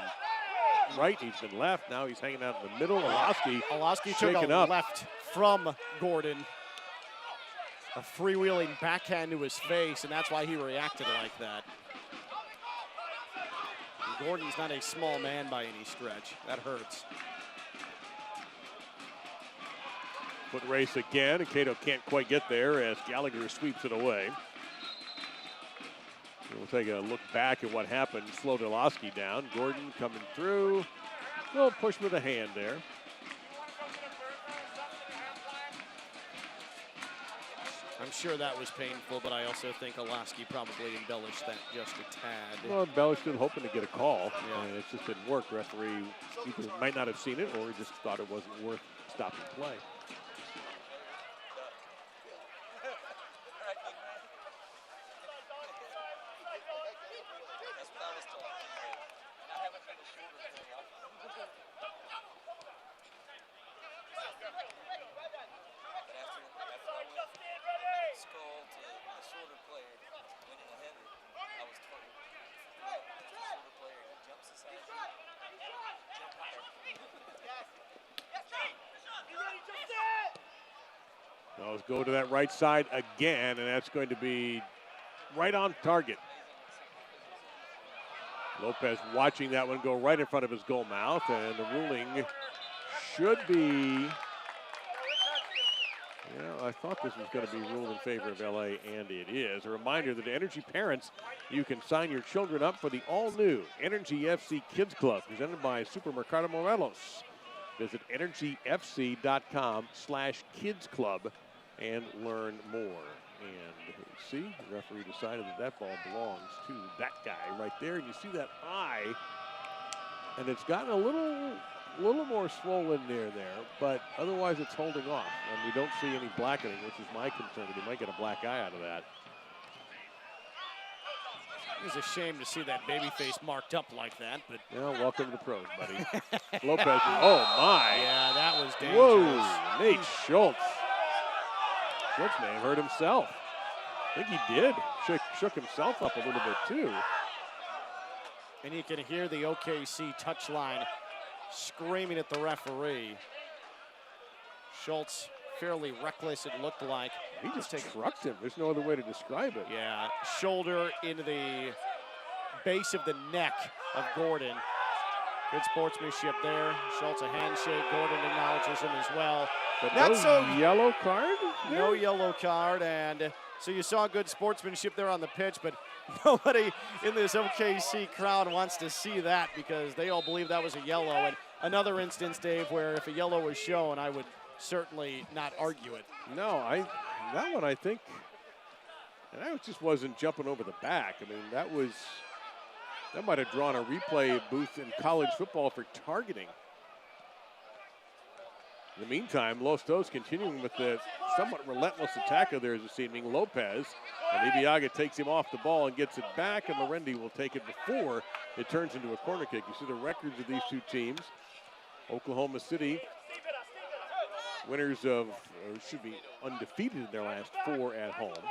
right, he's been left. Now he's hanging out in the middle. Oloski took a left from Gordon. A freewheeling backhand to his face, and that's why he reacted like that. And Gordon's not a small man by any stretch. That hurts. Foot race again, and Cato can't quite get there as Gallagher sweeps it away. We'll take a look back at what happened. Slowed Oloski down. Gordon coming through. A little push with a hand there. I'm sure that was painful, but I also think Oloski probably embellished that just a tad. Well, embellished it, hoping to get a call. Yeah. And it just didn't work. The referee either might not have seen it or just thought it wasn't worth stopping play. Let's go to that right side again, and that's going to be right on target. Lopez watching that one go right in front of his goal mouth, and the ruling should be, Yeah, I thought this was going to be ruled in favor of LA, and it is. A reminder that Energy parents, you can sign your children up for the all-new Energy FC Kids Club, presented by Supermercado Morelos. Visit energyfc.com/kids club and learn more. And see, the referee decided that that ball belongs to that guy right there. And you see that eye, and it's gotten a little more swollen there, but otherwise it's holding off. And we don't see any blackening, which is my concern, that he might get a black eye out of that. It's a shame to see that baby face marked up like that, but. Well, welcome to the pros, buddy. Lopez, oh my. Yeah, that was dangerous. Whoa, Nate Schultz. Schultz may have hurt himself. I think he did. Shook himself up a little bit too. And you can hear the OKC touchline screaming at the referee. Schultz fairly reckless, it looked like. He just trucked him. There's no other way to describe it. Yeah, shoulder into the base of the neck of Gordon. Good sportsmanship there. Schultz a handshake. Gordon acknowledges him as well. But no yellow card? No yellow card, and so you saw good sportsmanship there on the pitch, but nobody in this OKC crowd wants to see that because they all believe that was a yellow. And another instance, Dave, where if a yellow was shown, I would certainly not argue it. No, that one I think, and I just wasn't jumping over the back. I mean, that might have drawn a replay booth in college football for targeting. In the meantime, Los Dos continuing with the somewhat relentless attack of theirs this evening. Lopez, and Ibiaga takes him off the ball and gets it back, and Lorendi will take it before it turns into a corner kick. You see the records of these two teams. Oklahoma City, winners of, or should be undefeated in their last 4 at home.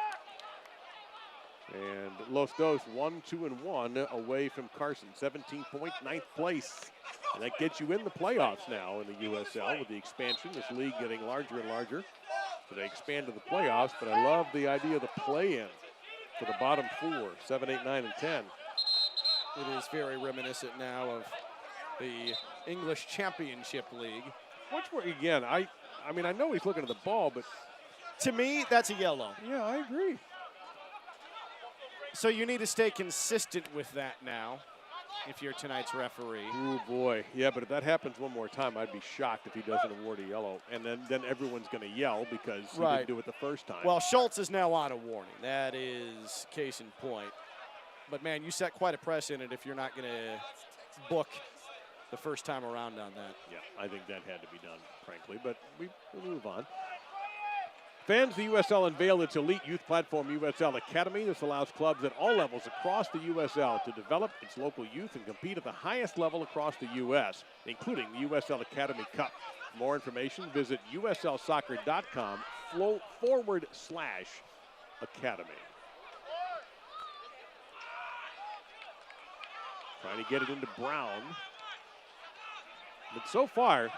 And Los Dos 1-2-1 away from Carson, 17-point, 9th place. And that gets you in the playoffs now in the USL with the expansion. This league getting larger and larger. So they expand to the playoffs, but I love the idea of the play-in for the bottom 4, 7, 8, 9, and 10. It is very reminiscent now of the English Championship League. Which were, again, I mean, I know he's looking at the ball, but to me, that's a yellow. Yeah, I agree. So you need to stay consistent with that now if you're tonight's referee. Oh, boy. Yeah, but if that happens one more time, I'd be shocked if he doesn't award a yellow. And then everyone's going to yell because he didn't do it the first time. Well, Schultz is now on a warning. That is case in point. But, man, you set quite a precedent if you're not going to book the first time around on that. Yeah, I think that had to be done, frankly. But we'll move on. Fans, the USL unveiled its elite youth platform, USL Academy. This allows clubs at all levels across the USL to develop its local youth and compete at the highest level across the U.S., including the USL Academy Cup. For more information, visit uslsoccer.com/academy. Trying to get it into Brown. But so far,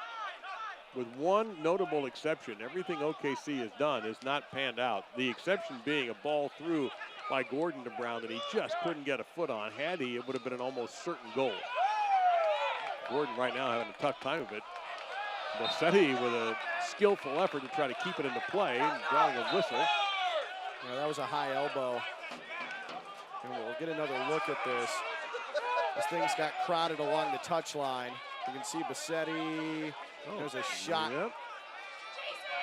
with one notable exception, everything OKC has done has not panned out. The exception being a ball through by Gordon to Brown that he just couldn't get a foot on. Had he, it would have been an almost certain goal. Gordon right now having a tough time of it. Bossetti with a skillful effort to try to keep it into play and drawing a whistle. Yeah, that was a high elbow. And we'll get another look at this. As things got crowded along the touchline. You can see Bossetti. There's a shot. Yep.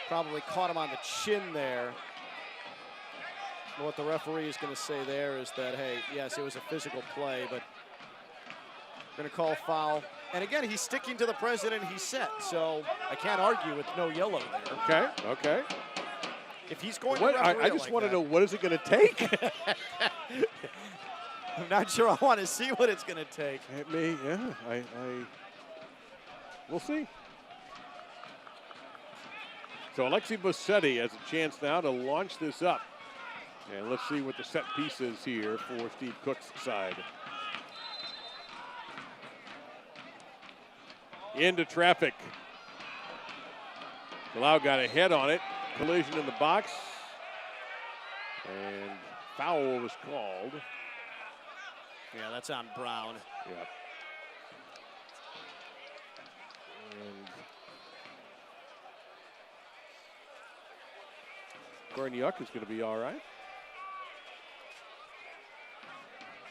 Probably caught him on the chin there. But what the referee is going to say there is that, hey, yes, it was a physical play, but going to call foul. And again, he's sticking to the precedent he set, so I can't argue with no yellow there. Okay. If he's going to referee I just want to know, what is it going to take? I'm not sure I want to see what it's going to take. It may, yeah. We'll see. So Alexi Bossetti has a chance now to launch this up. And let's see what the set piece is here for Steve Cook's side. Into traffic. Palau got a head on it. Collision in the box. And foul was called. Yeah, that's on Brown. Yep. And Korniuk is going to be all right.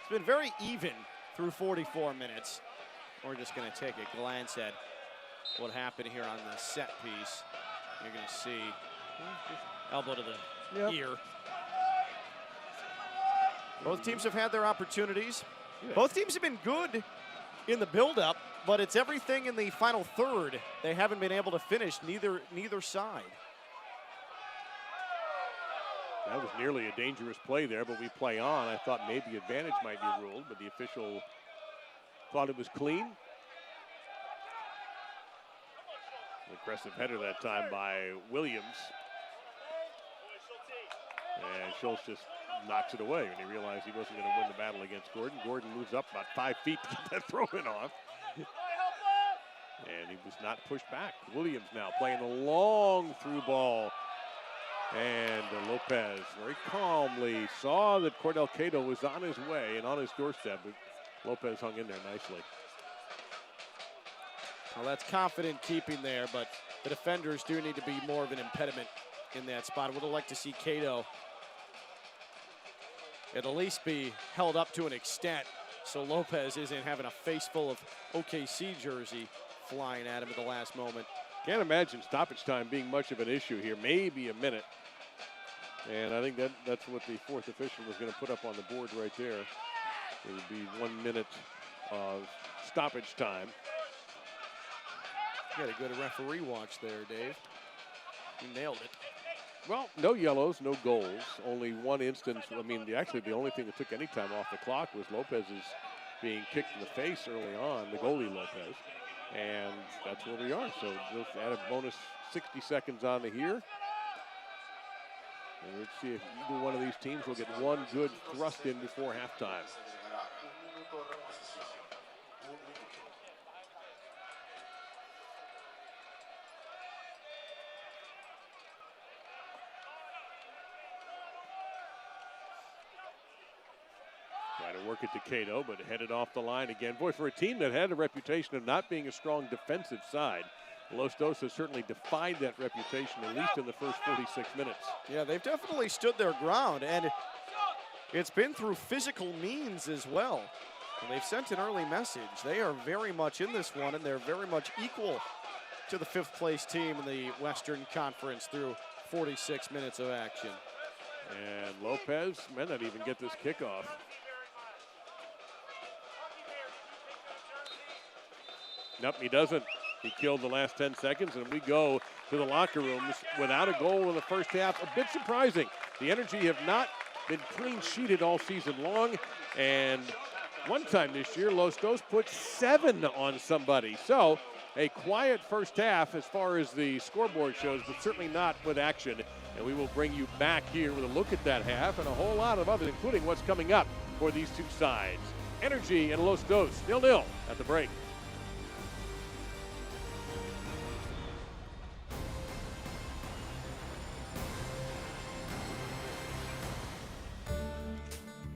It's been very even through 44 minutes. We're just going to take a glance at what happened here on the set piece. You're going to see elbow to the ear. Both teams have had their opportunities. Yeah. Both teams have been good in the buildup, but it's everything in the final third they haven't been able to finish, neither side. That was nearly a dangerous play there, but we play on. I thought maybe advantage might be ruled, but the official thought it was clean. Aggressive header that time by Williams. And Schultz just knocks it away when he realized he wasn't going to win the battle against Gordon. Gordon moves up about 5 feet to get that throw-in off. And he was not pushed back. Williams now playing a long through ball. And Lopez very calmly saw that Cordell Cato was on his way and on his doorstep, but Lopez hung in there nicely. Well, that's confident keeping there, but the defenders do need to be more of an impediment in that spot. I would have liked to see Cato at least be held up to an extent so Lopez isn't having a face full of OKC jersey flying at him at the last moment. Can't imagine stoppage time being much of an issue here, maybe a minute. And I think that's what the fourth official was going to put up on the board right there. It would be 1 minute of stoppage time. You got a good referee watch there, Dave. You nailed it. Well, no yellows, no goals. Only one instance. I mean, actually, the only thing that took any time off the clock was Lopez's being kicked in the face early on, the goalie Lopez. And that's where we are. So we'll add a bonus 60 seconds on to here. And let's see if either one of these teams will get one good thrust in before halftime. Trying to work it to Cato, but headed off the line again. Boy, for a team that had a reputation of not being a strong defensive side, Los Dos has certainly defied that reputation, at least in the first 46 minutes. Yeah, they've definitely stood their ground, and it's been through physical means as well. And they've sent an early message. They are very much in this one, and they're very much equal to the fifth place team in the Western Conference through 46 minutes of action. And Lopez may not even get this kickoff. Nope, he doesn't. He killed the last 10 seconds, and we go to the locker rooms without a goal in the first half. A bit surprising. The Energy have not been clean-sheeted all season long, and one time this year, Los Dos put 7 on somebody. So a quiet first half as far as the scoreboard shows, but certainly not with action. And we will bring you back here with a look at that half and a whole lot of others, including what's coming up for these two sides. Energy and Los Dos 0-0 at the break.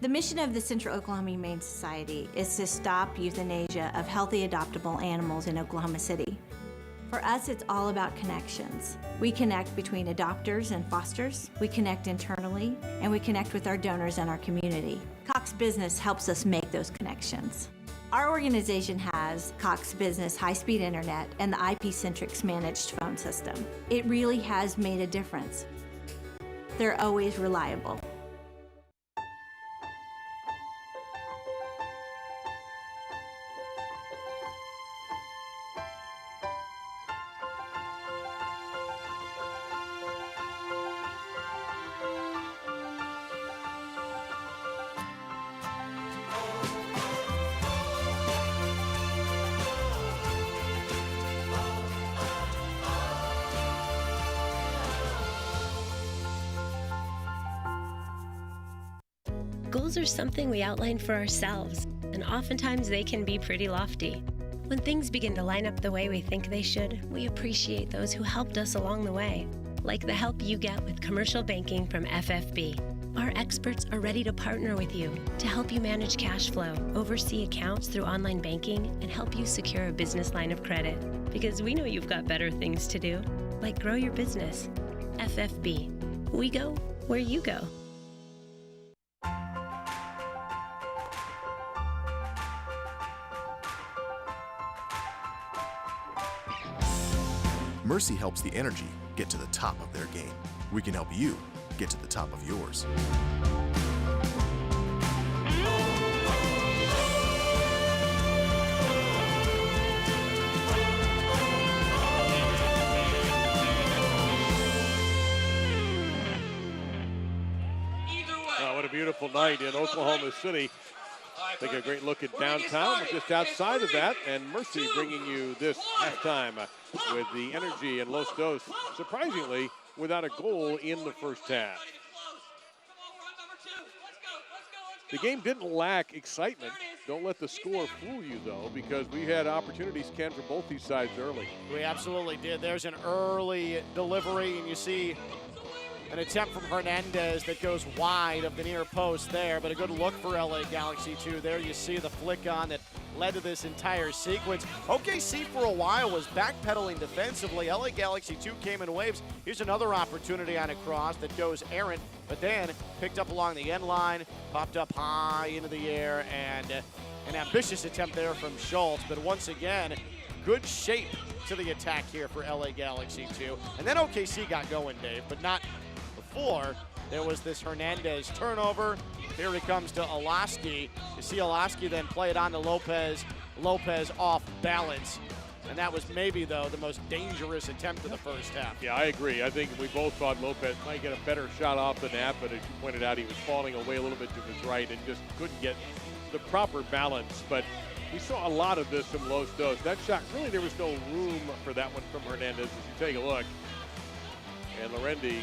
The mission of the Central Oklahoma Humane Society is to stop euthanasia of healthy adoptable animals in Oklahoma City. For us, it's all about connections. We connect between adopters and fosters, we connect internally, and we connect with our donors and our community. Cox Business helps us make those connections. Our organization has Cox Business high-speed internet and the IP-Centrix managed phone system. It really has made a difference. They're always reliable. Goals are something we outline for ourselves, and oftentimes they can be pretty lofty. When things begin to line up the way we think they should, we appreciate those who helped us along the way, like the help you get with commercial banking from FFB. Our experts are ready to partner with you to help you manage cash flow, oversee accounts through online banking, and help you secure a business line of credit. Because we know you've got better things to do, like grow your business. FFB. We go where you go. Mercy helps the Energy get to the top of their game. We can help you get to the top of yours. Oh, what a beautiful night in Oklahoma City. Take a great look at downtown. We're just outside of that, and Mercy bringing you this halftime with the Energy and Los Dos, surprisingly, without a goal in the first half. The game didn't lack excitement. Don't let the score fool you, though, because we had opportunities, Ken, for both these sides early. We absolutely did. There's an early delivery, and you see an attempt from Hernandez that goes wide of the near post there, but a good look for LA Galaxy, too. There you see the flick on that led to this entire sequence. OKC for a while was backpedaling defensively. LA Galaxy 2 came in waves. Here's another opportunity on a cross that goes errant, but then picked up along the end line, popped up high into the air, and an ambitious attempt there from Schultz. But once again, good shape to the attack here for LA Galaxy 2. And then OKC got going, Dave, but not before. There was this Hernandez turnover. Here he comes to Olaski. You see Olaski then play it on to Lopez. Lopez off balance. And that was maybe, though, the most dangerous attempt of the first half. Yeah, I agree. I think we both thought Lopez might get a better shot off the net, but as you pointed out, he was falling away a little bit to his right and just couldn't get the proper balance. But we saw a lot of this from Los Dos. That shot, really there was no room for that one from Hernandez as you take a look. And Lorendi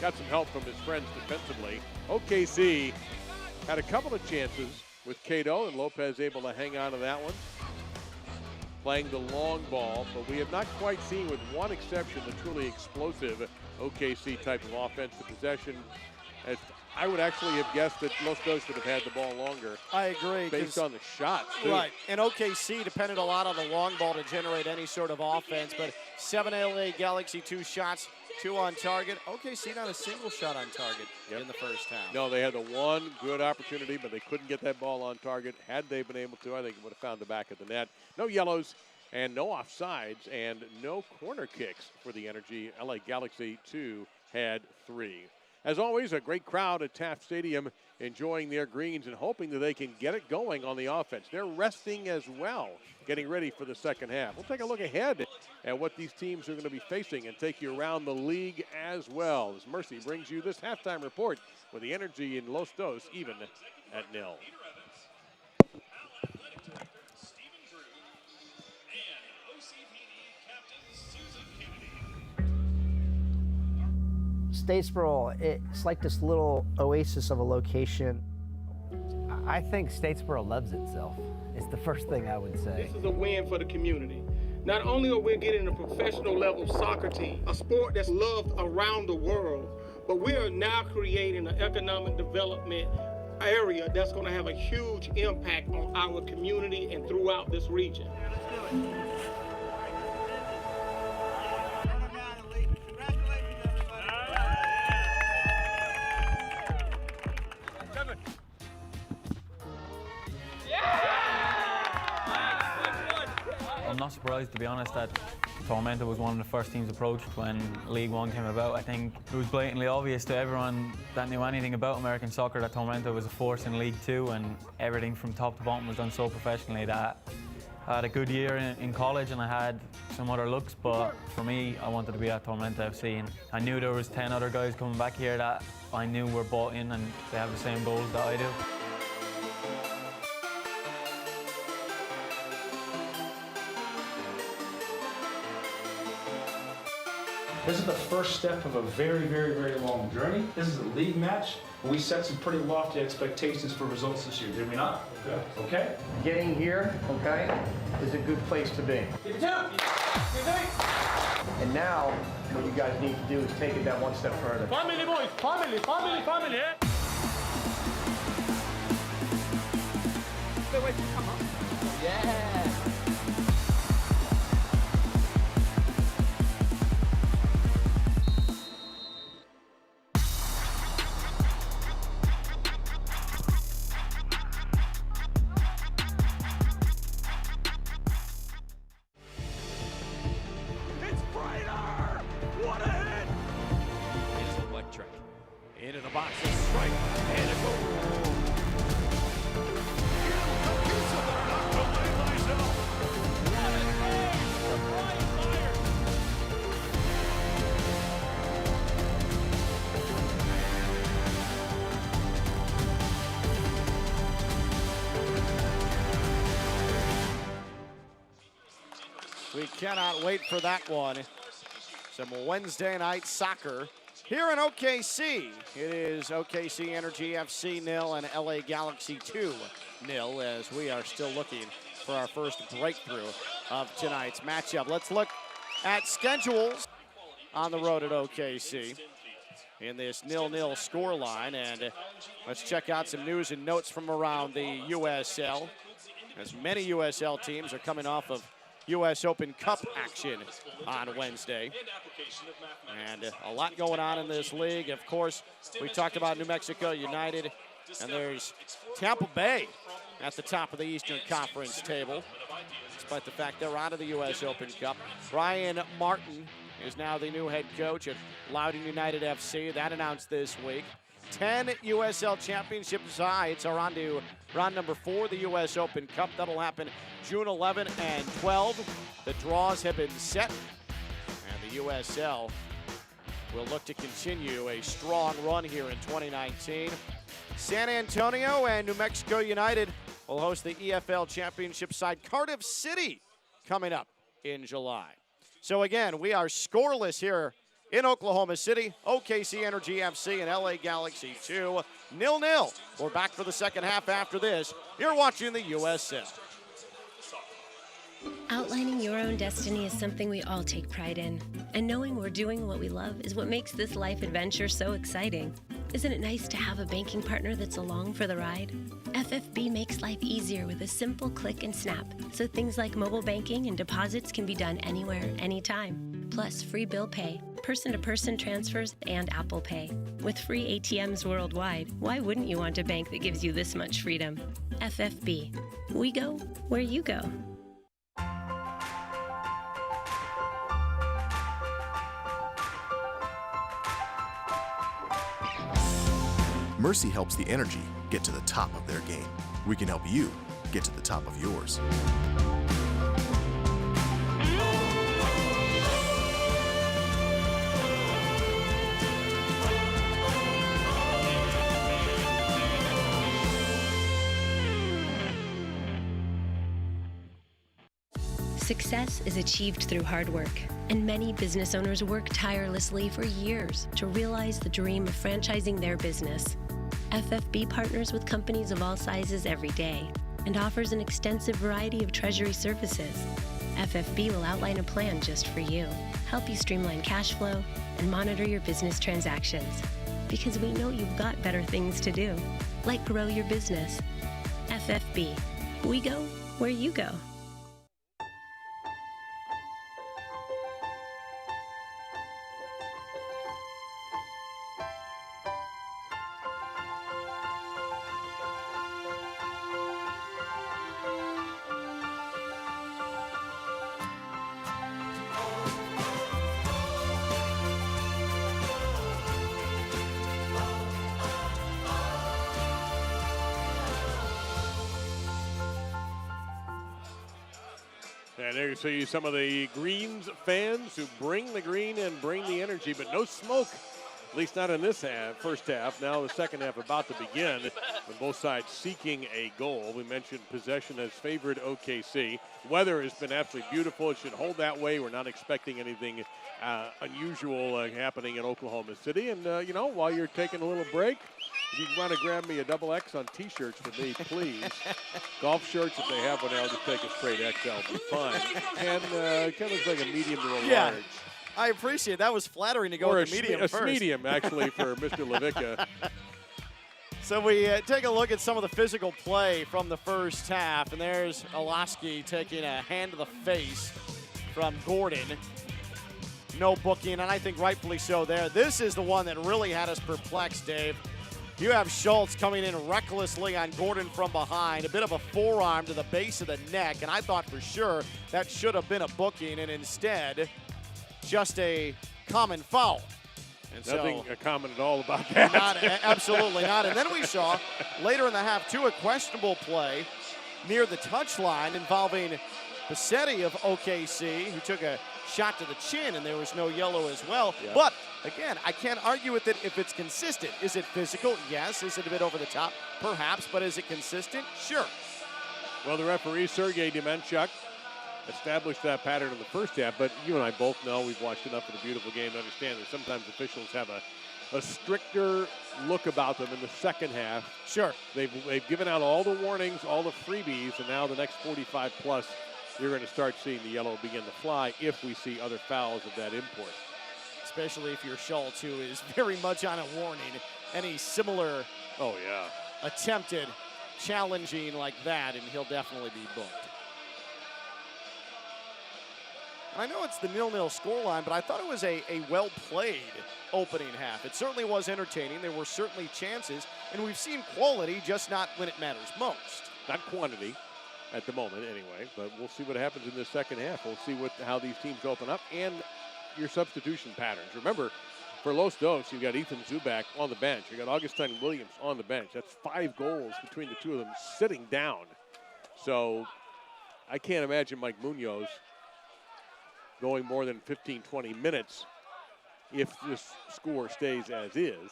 got some help from his friends defensively. OKC had a couple of chances with Cato, and Lopez able to hang on to that one. Playing the long ball, but we have not quite seen, with one exception, the truly explosive OKC type of offensive possession. As I would actually have guessed that Los Dos would have had the ball longer. I agree. Based on the shots, too. Right, and OKC depended a lot on the long ball to generate any sort of offense, but 7 LA Galaxy 2 shots, 2 on target. OKC not a single shot on target in the first half. No, they had the one good opportunity, but they couldn't get that ball on target. Had they been able to, I think it would have found the back of the net. No yellows and no offsides and no corner kicks for the Energy. LA Galaxy 2 had 3. As always, a great crowd at Taft Stadium enjoying their greens and hoping that they can get it going on the offense. They're resting as well, getting ready for the second half. We'll take a look ahead at what these teams are going to be facing and take you around the league as well, as Mercy brings you this halftime report with the Energy in Los Dos even at 0. Statesboro, it's like this little oasis of a location. I think Statesboro loves itself. It's the first thing I would say. This is a win for the community. Not only are we getting a professional level soccer team, a sport that's loved around the world, but we are now creating an economic development area that's going to have a huge impact on our community and throughout this region. Let's do it. I'm not surprised, to be honest, that Tormenta was one of the first teams approached when League One came about. I think it was blatantly obvious to everyone that knew anything about American soccer that Tormenta was a force in League Two, and everything from top to bottom was done so professionally that I had a good year in college and I had some other looks, but for me, I wanted to be at Tormenta FC, and I knew there was 10 other guys coming back here that I knew were bought in and they have the same goals that I do. This is the first step of a very, very, very long journey. This is a league match. We set some pretty lofty expectations for results this year, did we not? Okay. Getting here, okay, is a good place to be. And now, what you guys need to do is take it that one step further. Family, boys! Family, family, family! Yeah. spots a strike and a goal. We cannot wait for that one. Some Wednesday night soccer here in OKC. It is OKC Energy FC 0 and LA Galaxy 2-0 as we are still looking for our first breakthrough of tonight's matchup. Let's look at schedules on the road at OKC in this 0-0 scoreline, and let's check out some news and notes from around the USL, as many USL teams are coming off of U.S. Open Cup action on Wednesday. And a lot going on in this league. Of course, we talked about New Mexico United, and there's Tampa Bay at the top of the Eastern Conference table, despite the fact they're out of the U.S. Open Cup. Brian Martin is now the new head coach at Loudoun United FC. That announced this week. 10 USL Championship sides are on to round number 4 of the U.S. Open Cup. That'll happen June 11 and 12. The draws have been set, and the USL will look to continue a strong run here in 2019. San Antonio and New Mexico United will host the EFL Championship side Cardiff City coming up in July. So again, we are scoreless here in Oklahoma City. OKC Energy FC and LA Galaxy 2, 0-0. We're back for the second half after this. You're watching the USL. Outlining your own destiny is something we all take pride in. And knowing we're doing what we love is what makes this life adventure so exciting. Isn't it nice to have a banking partner that's along for the ride? FFB makes life easier with a simple click and snap, so things like mobile banking and deposits can be done anywhere, anytime. Plus free bill pay, person-to-person transfers, and Apple Pay. With free ATMs worldwide, why wouldn't you want a bank that gives you this much freedom? FFB. We go where you go. Mercy helps the Energy get to the top of their game. We can help you get to the top of yours. Success is achieved through hard work, and many business owners work tirelessly for years to realize the dream of franchising their business. FFB partners with companies of all sizes every day and offers an extensive variety of treasury services. FFB will outline a plan just for you, help you streamline cash flow, and monitor your business transactions. Because we know you've got better things to do, like grow your business. FFB. We go where you go. And there you see some of the Greens fans who bring the green and bring the energy, but no smoke, at least not in this first half. Now the second half about to begin, with both sides seeking a goal. We mentioned possession has favored OKC. Weather has been absolutely beautiful. It should hold that way. We're not expecting anything unusual happening in Oklahoma City. And, you know, while you're taking a little break, if you want to grab me a XX on T-shirts for me, please. Golf shirts, if they have one, I'll just take a straight XL. Be fine. And kind of looks like a medium to a large. I appreciate it. That was flattering to go with the medium first. A medium, actually, for Mr. Levicka. So we take a look at some of the physical play from the first half, and there's Olaski taking a hand to the face from Gordon. No booking, and I think rightfully so there. This is the one that really had us perplexed, Dave. You have Schultz coming in recklessly on Gordon from behind, a bit of a forearm to the base of the neck, and I thought for sure that should have been a booking, and instead, just a common foul. And Nothing so, common at all about that. absolutely not. And then we saw later in the half, too, a questionable play near the touchline involving Bassetti of OKC, who took a shot to the chin, and there was no yellow as well. Yep. But, again, I can't argue with it if it's consistent. Is it physical? Yes. Is it a bit over the top? Perhaps. But is it consistent? Sure. Well, the referee, Sergei Demenchuk, established that pattern in the first half, but you and I both know, we've watched enough of the beautiful game to understand that sometimes officials have a stricter look about them in the second half. Sure. They've given out all the warnings, all the freebies, and now the next 45 plus, you're going to start seeing the yellow begin to fly if we see other fouls of that import. Especially if you're Schultz, who is very much on a warning. Any similar attempted challenging like that, and he'll definitely be booked. I know it's the 0-0 scoreline, but I thought it was a well-played opening half. It certainly was entertaining. There were certainly chances, and we've seen quality, just not when it matters most. Not quantity at the moment, anyway, but we'll see what happens in the second half. We'll see how these teams open up and your substitution patterns. Remember, for Los Dos, you've got Ethan Zubak on the bench. You've got Augustine Williams on the bench. That's 5 goals between the two of them sitting down. So I can't imagine Mike Munoz going more than 15, 20 minutes if this score stays as is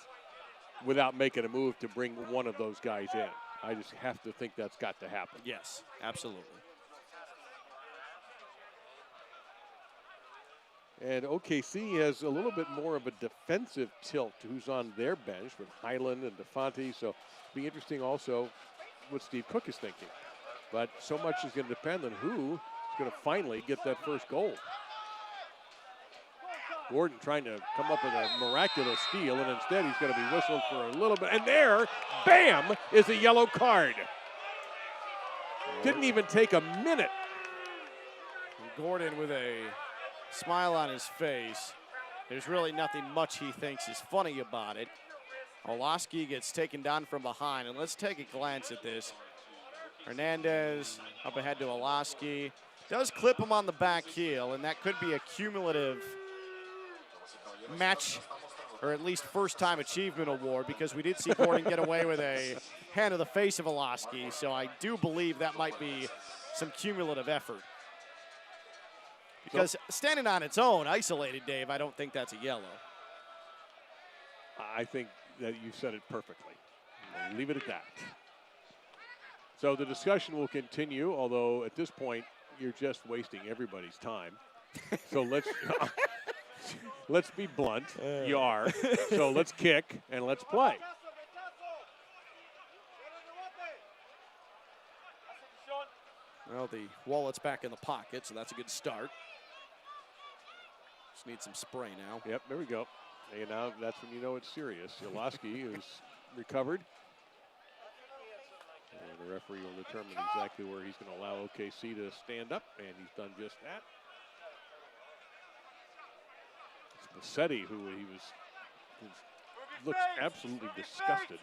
without making a move to bring one of those guys in. I just have to think that's got to happen. Yes, absolutely. And OKC has a little bit more of a defensive tilt to who's on their bench with Highland and DeFonte. So it'll be interesting also what Steve Cook is thinking. But so much is going to depend on who is going to finally get that first goal. Gordon trying to come up with a miraculous steal, and instead he's going to be whistled for a little bit. And there, bam, is a yellow card. Didn't even take a minute. Gordon with a smile on his face. There's really nothing much he thinks is funny about it. Orlowski gets taken down from behind, and let's take a glance at this. Hernandez up ahead to Orlowski. Does clip him on the back heel, and that could be a cumulative match, or at least first-time achievement award, because we did see Gordon get away with a hand to the face of Orlowski, so I do believe that might be some cumulative effort. Because standing on its own, isolated, Dave, I don't think that's a yellow. I think that you said it perfectly. I'll leave it at that. So the discussion will continue, although at this point, you're just wasting everybody's time. So let's be blunt. You are. So let's kick and let's play. Well, the wallet's back in the pocket, so that's a good start. Just need some spray now. Yep, there we go. And now that's when you know it's serious. Orlowski is recovered. And the referee will determine exactly where he's going to allow OKC to stand up, and he's done just that. It's Bassetti, who looks absolutely disgusted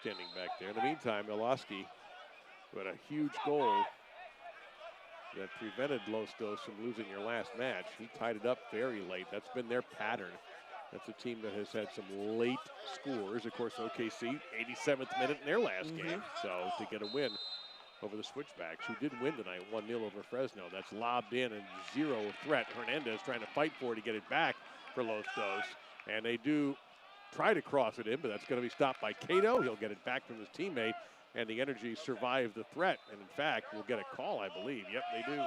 standing back there. In the meantime, Orlowski, who had a huge goal that prevented Los Dos from losing their last match. He tied it up very late. That's been their pattern. That's a team that has had some late scores. Of course, OKC, 87th minute in their last game. So to get a win over the Switchbacks, who did win tonight, 1-0 over Fresno. That's lobbed in and zero threat. Hernandez trying to fight for it to get it back for Los Dos. And they do try to cross it in, but that's going to be stopped by Cato. He'll get it back from his teammate. And the Energy survived the threat. And in fact, we'll get a call, I believe. Yep, they do.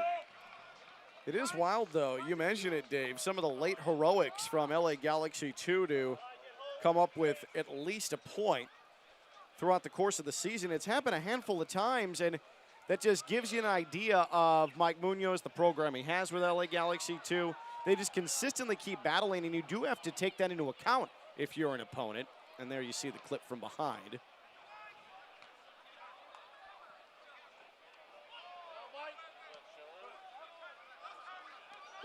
It is wild, though. You mentioned it, Dave. Some of the late heroics from LA Galaxy 2 to come up with at least a point throughout the course of the season. It's happened a handful of times, and that just gives you an idea of Mike Munoz, the program he has with LA Galaxy 2. They just consistently keep battling, and you do have to take that into account if you're an opponent. And there you see the clip from behind.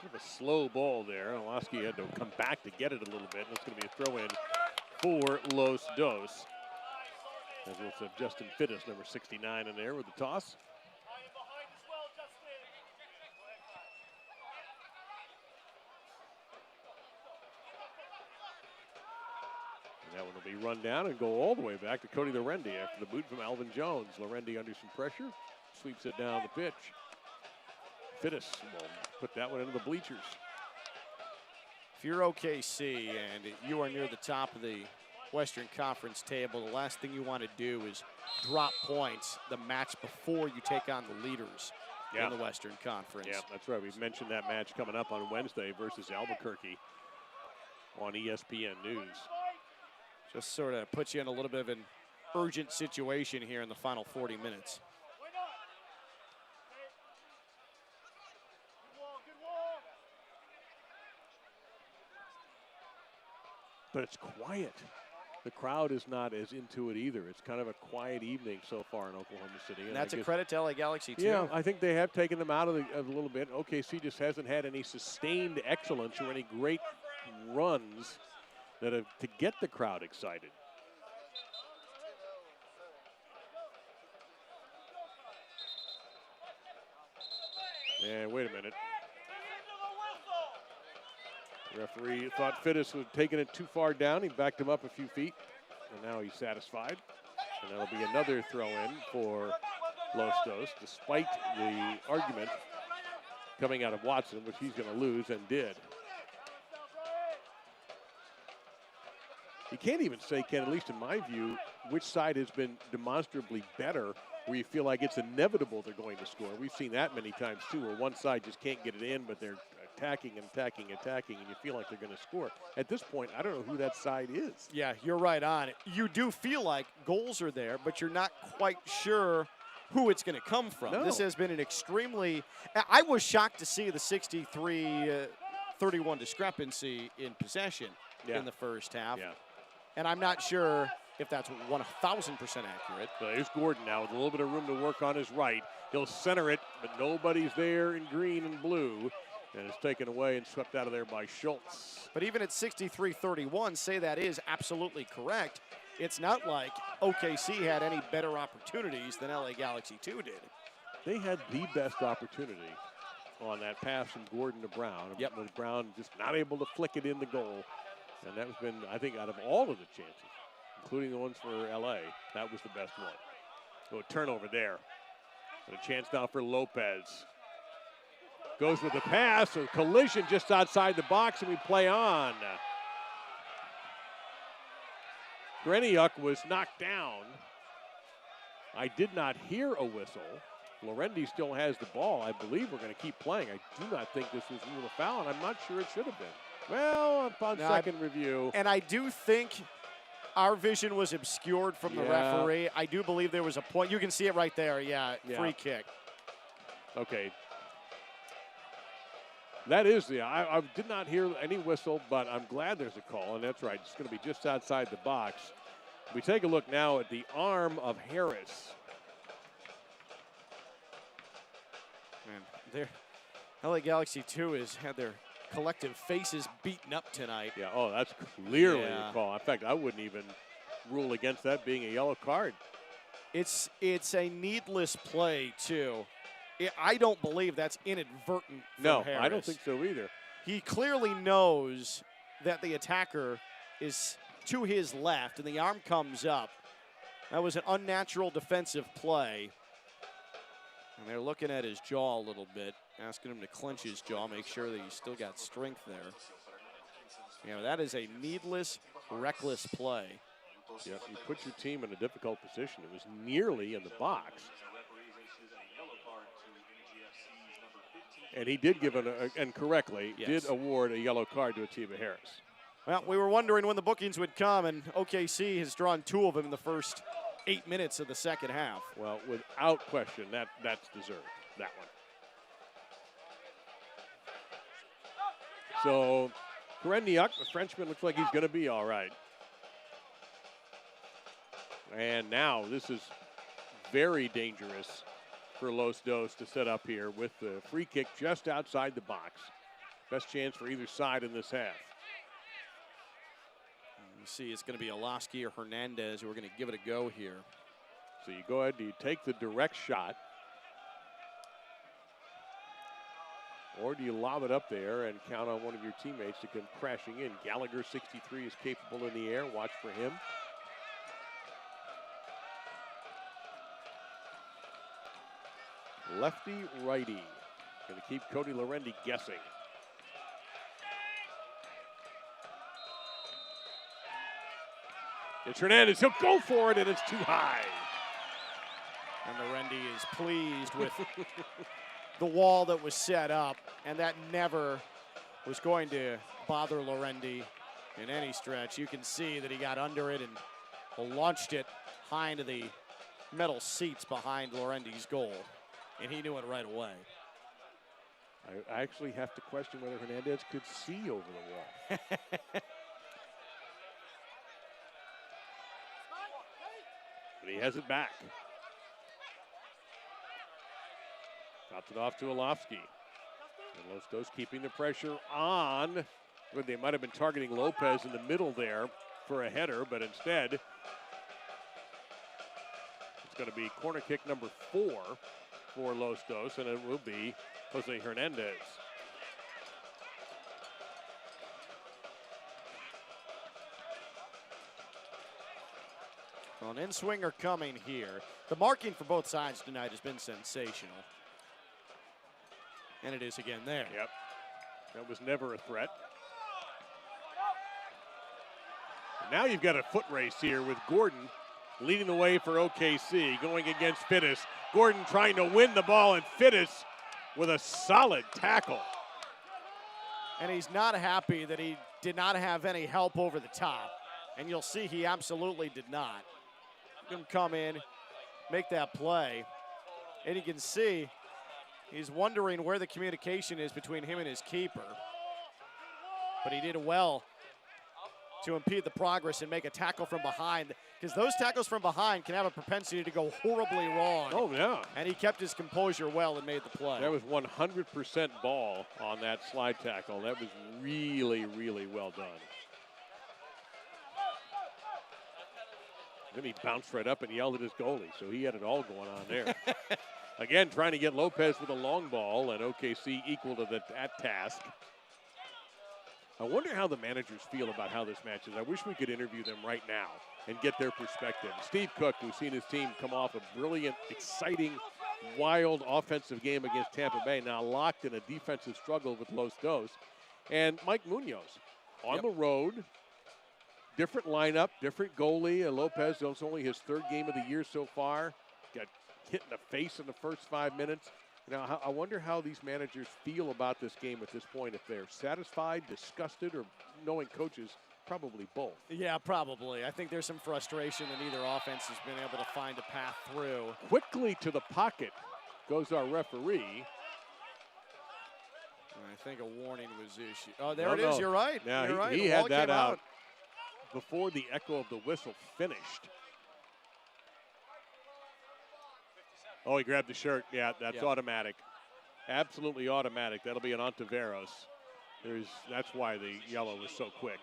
Bit of a slow ball there. Orlowski had to come back to get it a little bit. And it's going to be a throw-in for Los Dos. As we'll have Justin Fittis, number 69, in there with the toss. That one will be run down and go all the way back to Cody Lorendi after the boot from Alvin Jones. Lorendi under some pressure, sweeps it down the pitch. Fittis will put that one into the bleachers. If you're OKC and you are near the top of the Western Conference table, the last thing you want to do is drop points the match before you take on the leaders in the Western Conference. Yeah, that's right. We've mentioned that match coming up on Wednesday versus Albuquerque on ESPN News. Just sort of puts you in a little bit of an urgent situation here in the final 40 minutes. But it's quiet. The crowd is not as into it either. It's kind of a quiet evening so far in Oklahoma City. And that's a credit to LA Galaxy, too. Yeah, I think they have taken them out of a little bit. OKC just hasn't had any sustained excellence or any great runs that have to get the crowd excited. And wait a minute. The referee thought Fittis was taking it too far down. He backed him up a few feet, and now he's satisfied. And that'll be another throw-in for Los Dos, despite the argument coming out of Watson, which he's going to lose and did. You can't even say, Ken, at least in my view, which side has been demonstrably better, where you feel like it's inevitable they're going to score. We've seen that many times, too, where one side just can't get it in, but they're attacking and attacking and attacking, and you feel like they're going to score. At this point, I don't know who that side is. Yeah, you're right on. You do feel like goals are there, but you're not quite sure who it's going to come from. No. This has been an extremely – I was shocked to see the 63-31 discrepancy in possession in the first half. Yeah. And I'm not sure if that's 1,000% accurate. So here's Gordon now with a little bit of room to work on his right. He'll center it, but nobody's there in green and blue. And it's taken away and swept out of there by Schultz. But even at 63-31, say that is absolutely correct. It's not like OKC had any better opportunities than LA Galaxy 2 did. They had the best opportunity on that pass from Gordon to Brown. Yep. With Brown just not able to flick it in the goal. And that's been, I think, out of all of the chances, including the ones for LA, that was the best one. So a turnover there. And a chance now for Lopez. Goes with the pass, a collision just outside the box, and we play on. Greniuk was knocked down. I did not hear a whistle. Lorendi still has the ball. I believe we're going to keep playing. I do not think this was ruled a foul, and I'm not sure it should have been. Well, upon second review. And I do think our vision was obscured from the referee. I do believe there was a point. You can see it right there. Free kick. Okay. That is I did not hear any whistle, but I'm glad there's a call, and that's right. It's going to be just outside the box. We take a look now at the arm of Harris. And LA Galaxy 2 has had their collective faces beaten up tonight. Yeah, oh, that's clearly a call. In fact, I wouldn't even rule against that being a yellow card. It's a needless play, too. I don't believe that's inadvertent from Harris. I don't think so either. He clearly knows that the attacker is to his left, and the arm comes up. That was an unnatural defensive play. And they're looking at his jaw a little bit, asking him to clench his jaw, make sure that he's still got strength there. You know, that is a needless, reckless play. Yep, you put your team in a difficult position. It was nearly in the box. And he did give and correctly, did award a yellow card to Atiba Harris. Well, we were wondering when the bookings would come, and OKC has drawn 2 of them in the first 8 minutes of the second half. Well, without question, that's deserved, that one. So, Greniuk, the Frenchman, looks like he's going to be all right. And now this is very dangerous for Los Dos to set up here with the free kick just outside the box. Best chance for either side in this half. You see it's going to be Olasky or Hernandez who are going to give it a go here. So you go ahead, you take the direct shot. Or do you lob it up there and count on one of your teammates to come crashing in? Gallagher, 63, is capable in the air. Watch for him. Lefty, righty. Going to keep Cody Lorendi guessing. It's Hernandez. He'll go for it, and it's too high. And Lorendi is pleased with the wall that was set up, and that never was going to bother Lorendi in any stretch. You can see that he got under it and launched it high into the metal seats behind Lorendi's goal, and he knew it right away. I actually have to question whether Hernandez could see over the wall. But he has it back. Drops it off to Olofsky. And Los Dos keeping the pressure on. Well, they might have been targeting Lopez in the middle there for a header, but instead it's going to be corner kick number 4 for Los Dos, and it will be Jose Hernandez. Well, an in-swinger coming here. The marking for both sides tonight has been sensational. And it is again there. Yep. That was never a threat. Now you've got a foot race here with Gordon leading the way for OKC, going against Fittis. Gordon trying to win the ball, and Fittis with a solid tackle. And he's not happy that he did not have any help over the top. And you'll see he absolutely did not. Him come in, make that play. And you can see he's wondering where the communication is between him and his keeper. But he did well to impede the progress and make a tackle from behind, because those tackles from behind can have a propensity to go horribly wrong. Oh, yeah. And he kept his composure well and made the play. That was 100% ball on that slide tackle. That was really, really well done. Then he bounced right up and yelled at his goalie, so he had it all going on there. Again, trying to get Lopez with a long ball, and OKC equal to that task. I wonder how the managers feel about how this match is. I wish we could interview them right now and get their perspective. Steve Cook, who's seen his team come off a brilliant, exciting, wild offensive game against Tampa Bay, now locked in a defensive struggle with Los Dos. And Mike Munoz on the road, different lineup, different goalie. Lopez, it's only his 3rd game of the year so far. Got hit in the face in the first 5 minutes. Now, I wonder how these managers feel about this game at this point, if they're satisfied, disgusted, or knowing coaches, probably both. Yeah, probably. I think there's some frustration that neither offense has been able to find a path through. Quickly to the pocket goes our referee. I think a warning was issued. Oh, there it is. You're right. Now, You're right. he had that out before the echo of the whistle finished. Oh, he grabbed the shirt. Yeah, that's automatic. Absolutely automatic. That'll be an Ontiveros. That's why the yellow was so quick.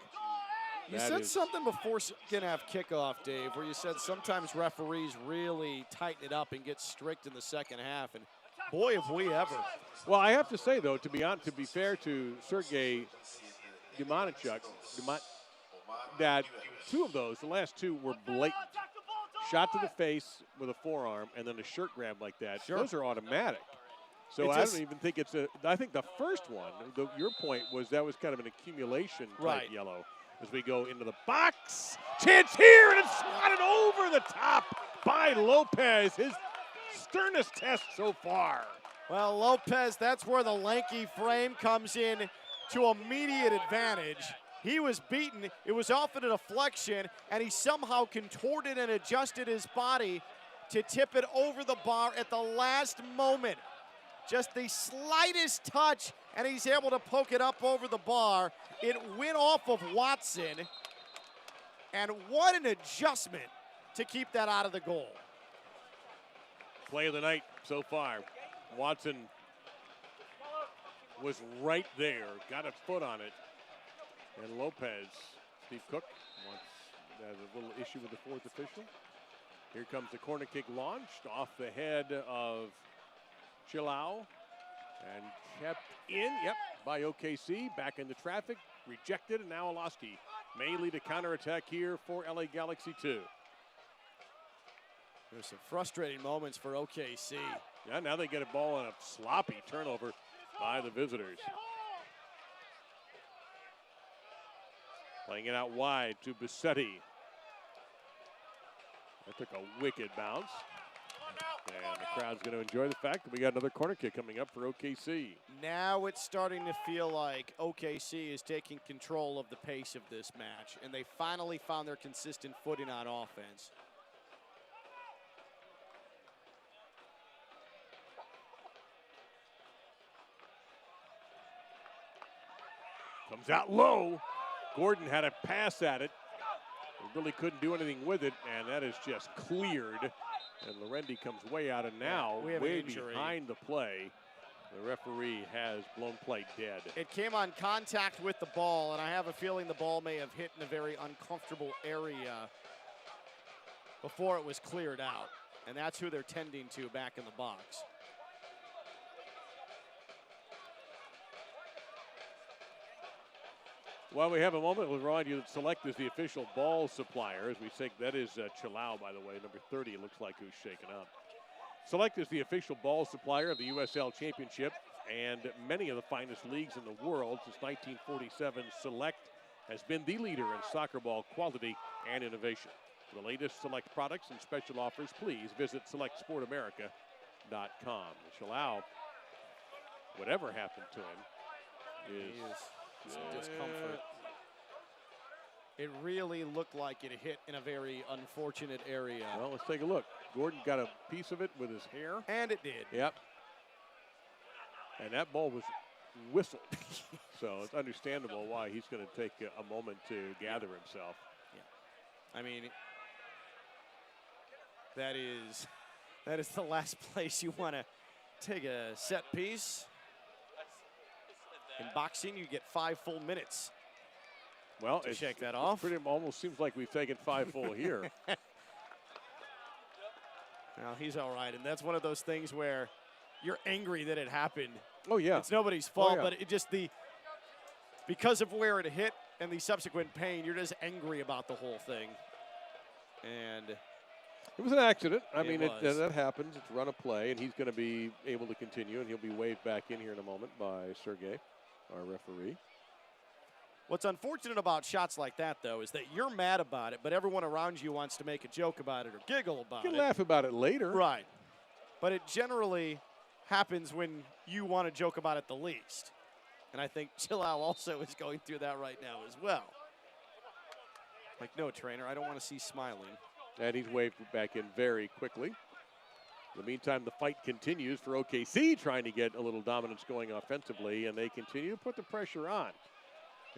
You said something before second half kickoff, Dave, where you said sometimes referees really tighten it up and get strict in the second half. And boy, have we ever. Well, I have to say, though, to be fair to Sergei Demonichuk, that 2 of those, the last 2, were blatant. Shot to the face with a forearm and then a shirt grab like that. Sure. Those are automatic. So I don't even think it's I think the first one, your point was that was kind of an accumulation type yellow. As we go into the box. Chance here, and it's swatted over the top by Lopez. His sternest test so far. Well, Lopez, that's where the lanky frame comes in to immediate advantage. He was beaten, it was off at a deflection, and he somehow contorted and adjusted his body to tip it over the bar at the last moment. Just the slightest touch, and he's able to poke it up over the bar. It went off of Watson, and what an adjustment to keep that out of the goal. Play of the night so far. Watson was right there, got a foot on it. And Lopez, Steve Cook has a little issue with the 4th official. Here comes the corner kick launched off the head of Chilau. And kept in, by OKC. Back into traffic, rejected, and now Oloski may lead a counterattack here for LA Galaxy 2. There's some frustrating moments for OKC. Yeah, now they get a ball on a sloppy turnover by the visitors. Playing it out wide to Bassetti. That took a wicked bounce. And the crowd's going to enjoy the fact that we got another corner kick coming up for OKC. Now it's starting to feel like OKC is taking control of the pace of this match, and they finally found their consistent footing on offense. Comes out low. Gordon had a pass at it. He really couldn't do anything with it, and that is just cleared. And Lorendi comes way out, and now way behind the play. The referee has blown play dead. It came on contact with the ball, and I have a feeling the ball may have hit in a very uncomfortable area before it was cleared out. And that's who they're tending to back in the box. While we have a moment, we'll remind you that Select is the official ball supplier. As we say, that is Chalao, by the way, number 30, it looks like, who's shaken up. Select is the official ball supplier of the USL Championship and many of the finest leagues in the world. Since 1947, Select has been the leader in soccer ball quality and innovation. For the latest Select products and special offers, please visit selectsportamerica.com. Chalao, whatever happened to him, is some discomfort. It really looked like it hit in a very unfortunate area. Well, let's take a look. Gordon got a piece of it with his hair. And it did. Yep. And that ball was whistled. So it's understandable why he's going to take a moment to gather himself. Yeah. I mean, that is the last place you want to take a set piece. In boxing, you get 5 full minutes. Well, to shake that off. Pretty almost seems like we've taken 5 full here. Well, he's all right, and that's one of those things where you're angry that it happened. Oh yeah, it's nobody's fault, but it just because of where it hit and the subsequent pain, you're just angry about the whole thing. And it was an accident. I mean, that happens. It's run of play, and he's going to be able to continue, and he'll be waved back in here in a moment by Sergey, our referee. What's unfortunate about shots like that, though, is that you're mad about it, but everyone around you wants to make a joke about it or giggle about it. You can laugh about it later. Right. But it generally happens when you want to joke about it the least. And I think Chalao also is going through that right now as well. Like, no, trainer, I don't want to see smiling. And he's waved back in very quickly. In the meantime, the fight continues for OKC, trying to get a little dominance going offensively, and they continue to put the pressure on.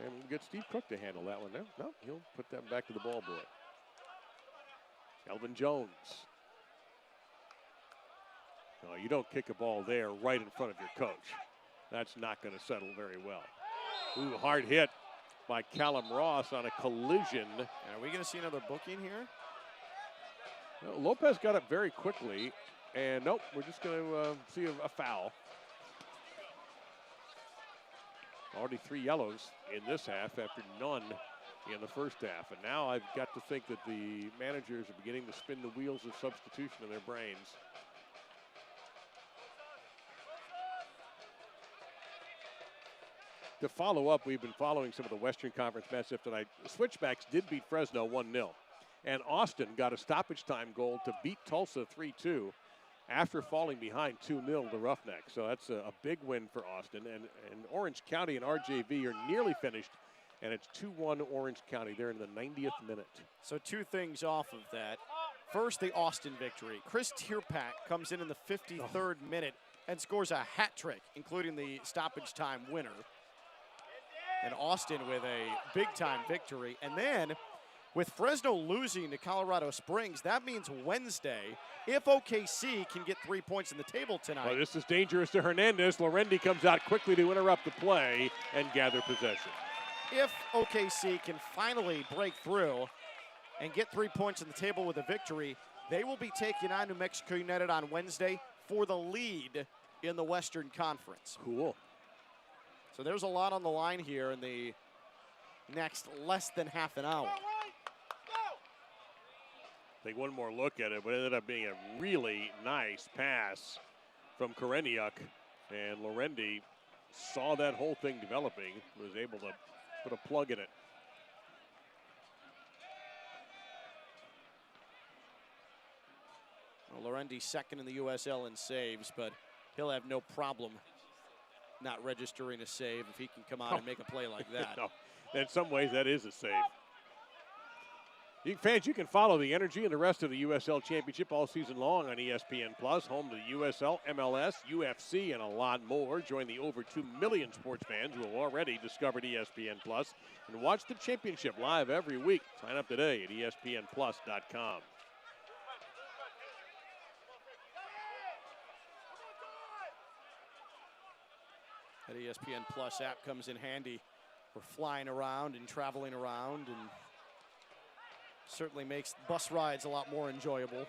And we'll get Steve Cook to handle that one now. No, he'll put that back to the ball boy. Elvin Jones. No, you don't kick a ball there right in front of your coach. That's not going to settle very well. Ooh, hard hit by Callum Ross on a collision. And are we going to see another booking here? No, Lopez got up very quickly, and nope, we're just going to see a foul. Already 3 yellows in this half after none in the first half. And now I've got to think that the managers are beginning to spin the wheels of substitution in their brains. To follow up, we've been following some of the Western Conference matchups tonight. The Switchbacks did beat Fresno 1-0. And Austin got a stoppage time goal to beat Tulsa 3-2 after falling behind 2-0 to Roughnecks. So that's a big win for Austin. And Orange County and RJV are nearly finished, and it's 2-1 Orange County. They're in the 90th minute. So 2 things off of that. First, the Austin victory. Chris Tierpak comes in the 53rd minute and scores a hat trick, including the stoppage time winner. And Austin with a big-time victory. And then, with Fresno losing to Colorado Springs, that means Wednesday, if OKC can get 3 points in the table tonight. Well, this is dangerous to Hernandez. Lorendi comes out quickly to interrupt the play and gather possession. If OKC can finally break through and get 3 points in the table with a victory, they will be taking on New Mexico United on Wednesday for the lead in the Western Conference. Cool. So there's a lot on the line here in the next less than half an hour. Take one more look at it, but it ended up being a really nice pass from Koreniuk. And Lorendi saw that whole thing developing, was able to put a plug in it. Well, Lorendi second in the USL in saves, but he'll have no problem not registering a save if he can come out and make a play like that. No. In some ways, that is a save. Fans, you can follow the Energy and the rest of the USL Championship all season long on ESPN+, home to the USL, MLS, UFC, and a lot more. Join the over 2 million sports fans who have already discovered ESPN+, and watch the championship live every week. Sign up today at ESPNplus.com. That ESPN Plus app comes in handy for flying around and traveling around, and certainly makes bus rides a lot more enjoyable.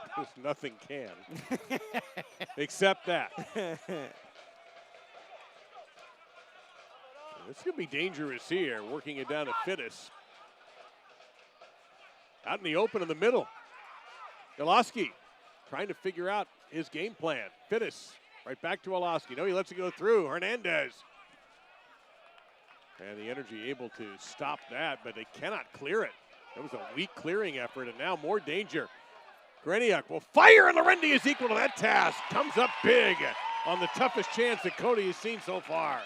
Because nothing can, except that. This could be dangerous here, working it down to Fittis. Out in the open in the middle. Goloski trying to figure out his game plan. Fittis right back to Goloski. No, he lets it go through. Hernandez. And the Energy able to stop that, but they cannot clear it. It was a weak clearing effort, and now more danger. Koreniuk will fire, and Lorendi is equal to that task. Comes up big on the toughest chance that Cody has seen so far.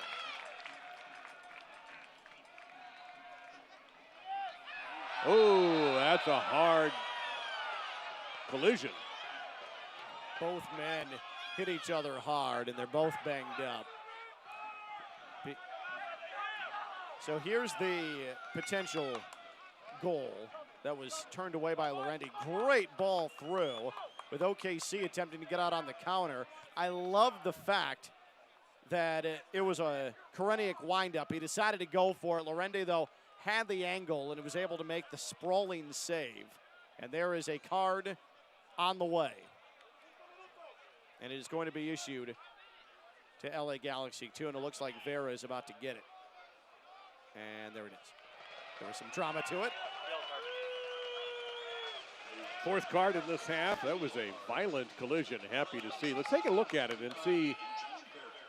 Oh, that's a hard collision. Both men hit each other hard, and they're both banged up. So here's the potential goal that was turned away by Lorendi. Great ball through with OKC attempting to get out on the counter. I love the fact that it was a Koreniuk windup. He decided to go for it. Lorendi, though, had the angle and was able to make the sprawling save. And there is a card on the way. And it is going to be issued to LA Galaxy, too, and it looks like Vera is about to get it. And there it is. There was some drama to it. Fourth card in this half. That was a violent collision. Happy to see. Let's take a look at it and see.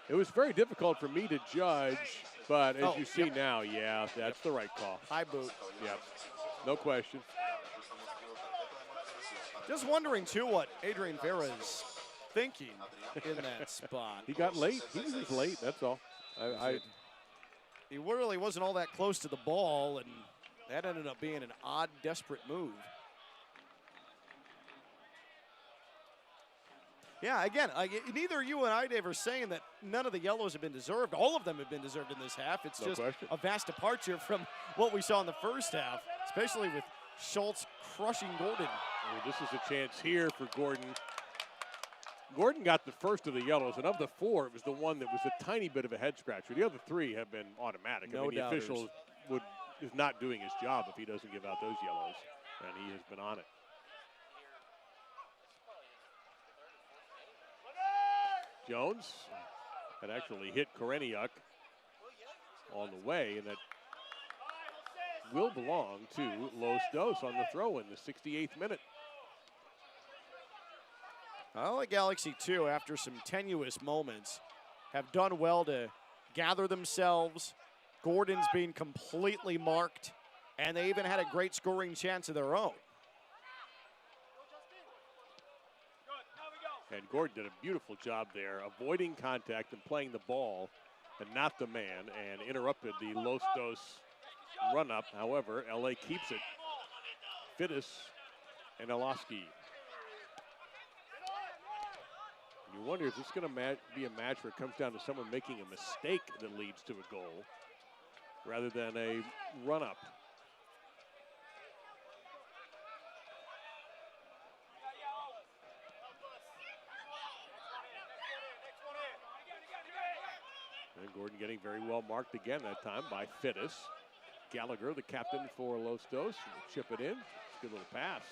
It was very difficult for me to judge, but as you see now, yeah, that's the right call. High boot. Yep, no question. Just wondering, too, what Adrian Vera is thinking in that spot. He got late. He was just late, that's all. He really wasn't all that close to the ball, and that ended up being an odd, desperate move. Yeah, again, neither you and I, Dave, are saying that none of the yellows have been deserved. All of them have been deserved in this half. It's just a vast departure from what we saw in the first half, especially with Schultz crushing Gordon. Well, this is a chance here for Gordon. Gordon got the first of the yellows, and of the four, it was the one that was a tiny bit of a head scratcher. The other three have been automatic. No I mean, the doubters. official is not doing his job if he doesn't give out those yellows, and he has been on it. Jones had actually hit Koreniuk on the way, and that will belong to Los Dos on the throw in the 68th minute. Well, the Galaxy, too, after some tenuous moments, have done well to gather themselves. Gordon's been completely marked, and they even had a great scoring chance of their own. And Gordon did a beautiful job there, avoiding contact and playing the ball and not the man, and interrupted the Los Dos run-up. However, LA keeps it. Fittis and Goloski. You wonder, is this going to be a match where it comes down to someone making a mistake that leads to a goal rather than a run-up? And Gordon getting very well marked again that time by Fittis. Gallagher, the captain for Los Dos, will chip it in. Good little pass.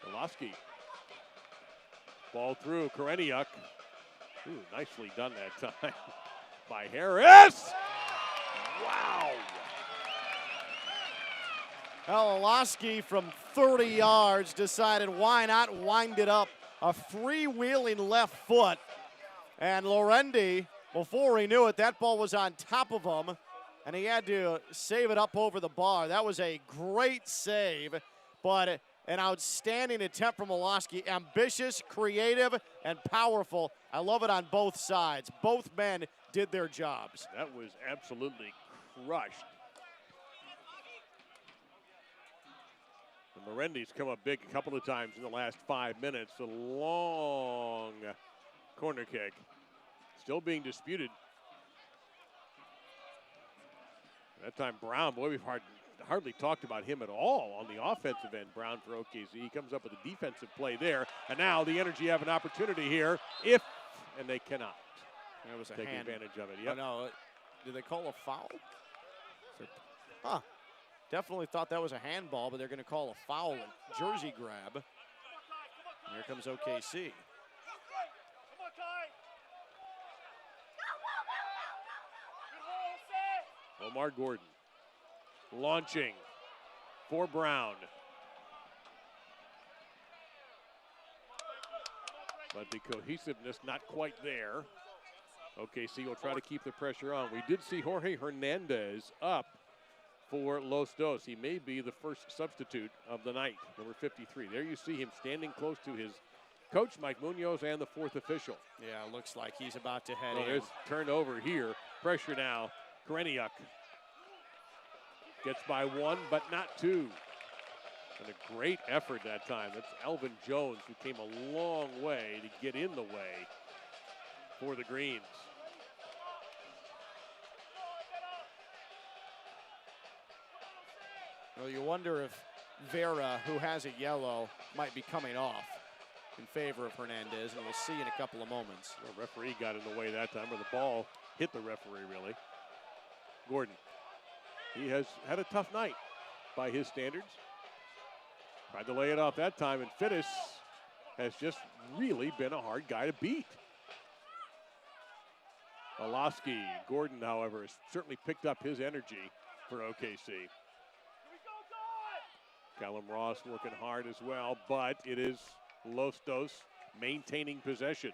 Goloski. Ball through. Koreniuk Ooh, nicely done that time by Harris. Wow. Elolowski from 30 yards decided why not wind it up. A freewheeling left foot. And Lorendi, before he knew it, that ball was on top of him, and he had to save it up over the bar. That was a great save, but an outstanding attempt from Elolowski. Ambitious, creative, and powerful. I love it on both sides. Both men did their jobs. That was absolutely crushed. And Lorendi's come up big a couple of times in the last 5 minutes. A long corner kick. Still being disputed. That time Brown, boy, we've hardly talked about him at all on the offensive end. Brown for OKC. He comes up with a defensive play there. And now the Energy have an opportunity here and they cannot. That was a take hand. advantage of it. Yep. Oh, no, did they call a foul? Huh. Definitely thought that was a handball, but they're going to call a foul and jersey grab. And here comes OKC. Omar Gordon launching for Brown. But the cohesiveness not quite there. OKC will try to keep the pressure on. We did see Jorge Hernandez up for Los Dos. He may be the first substitute of the night, number 53. There you see him standing close to his coach, Mike Munoz, and the fourth official. Yeah, looks like he's about to head in. There's turnover here. Pressure now. Koreniuk gets by one, but not two. And a great effort that time. That's Alvin Jones, who came a long way to get in the way for the Greens. Well, you wonder if Vera, who has a yellow, might be coming off in favor of Hernandez, and we'll see in a couple of moments. The referee got in the way that time, or the ball hit the referee, really. Gordon, he has had a tough night by his standards. Tried to lay it off that time, and Fittis has just really been a hard guy to beat. Elolowski, Gordon, however, has certainly picked up his energy for OKC. Callum Ross working hard as well, but it is Los Dos maintaining possession.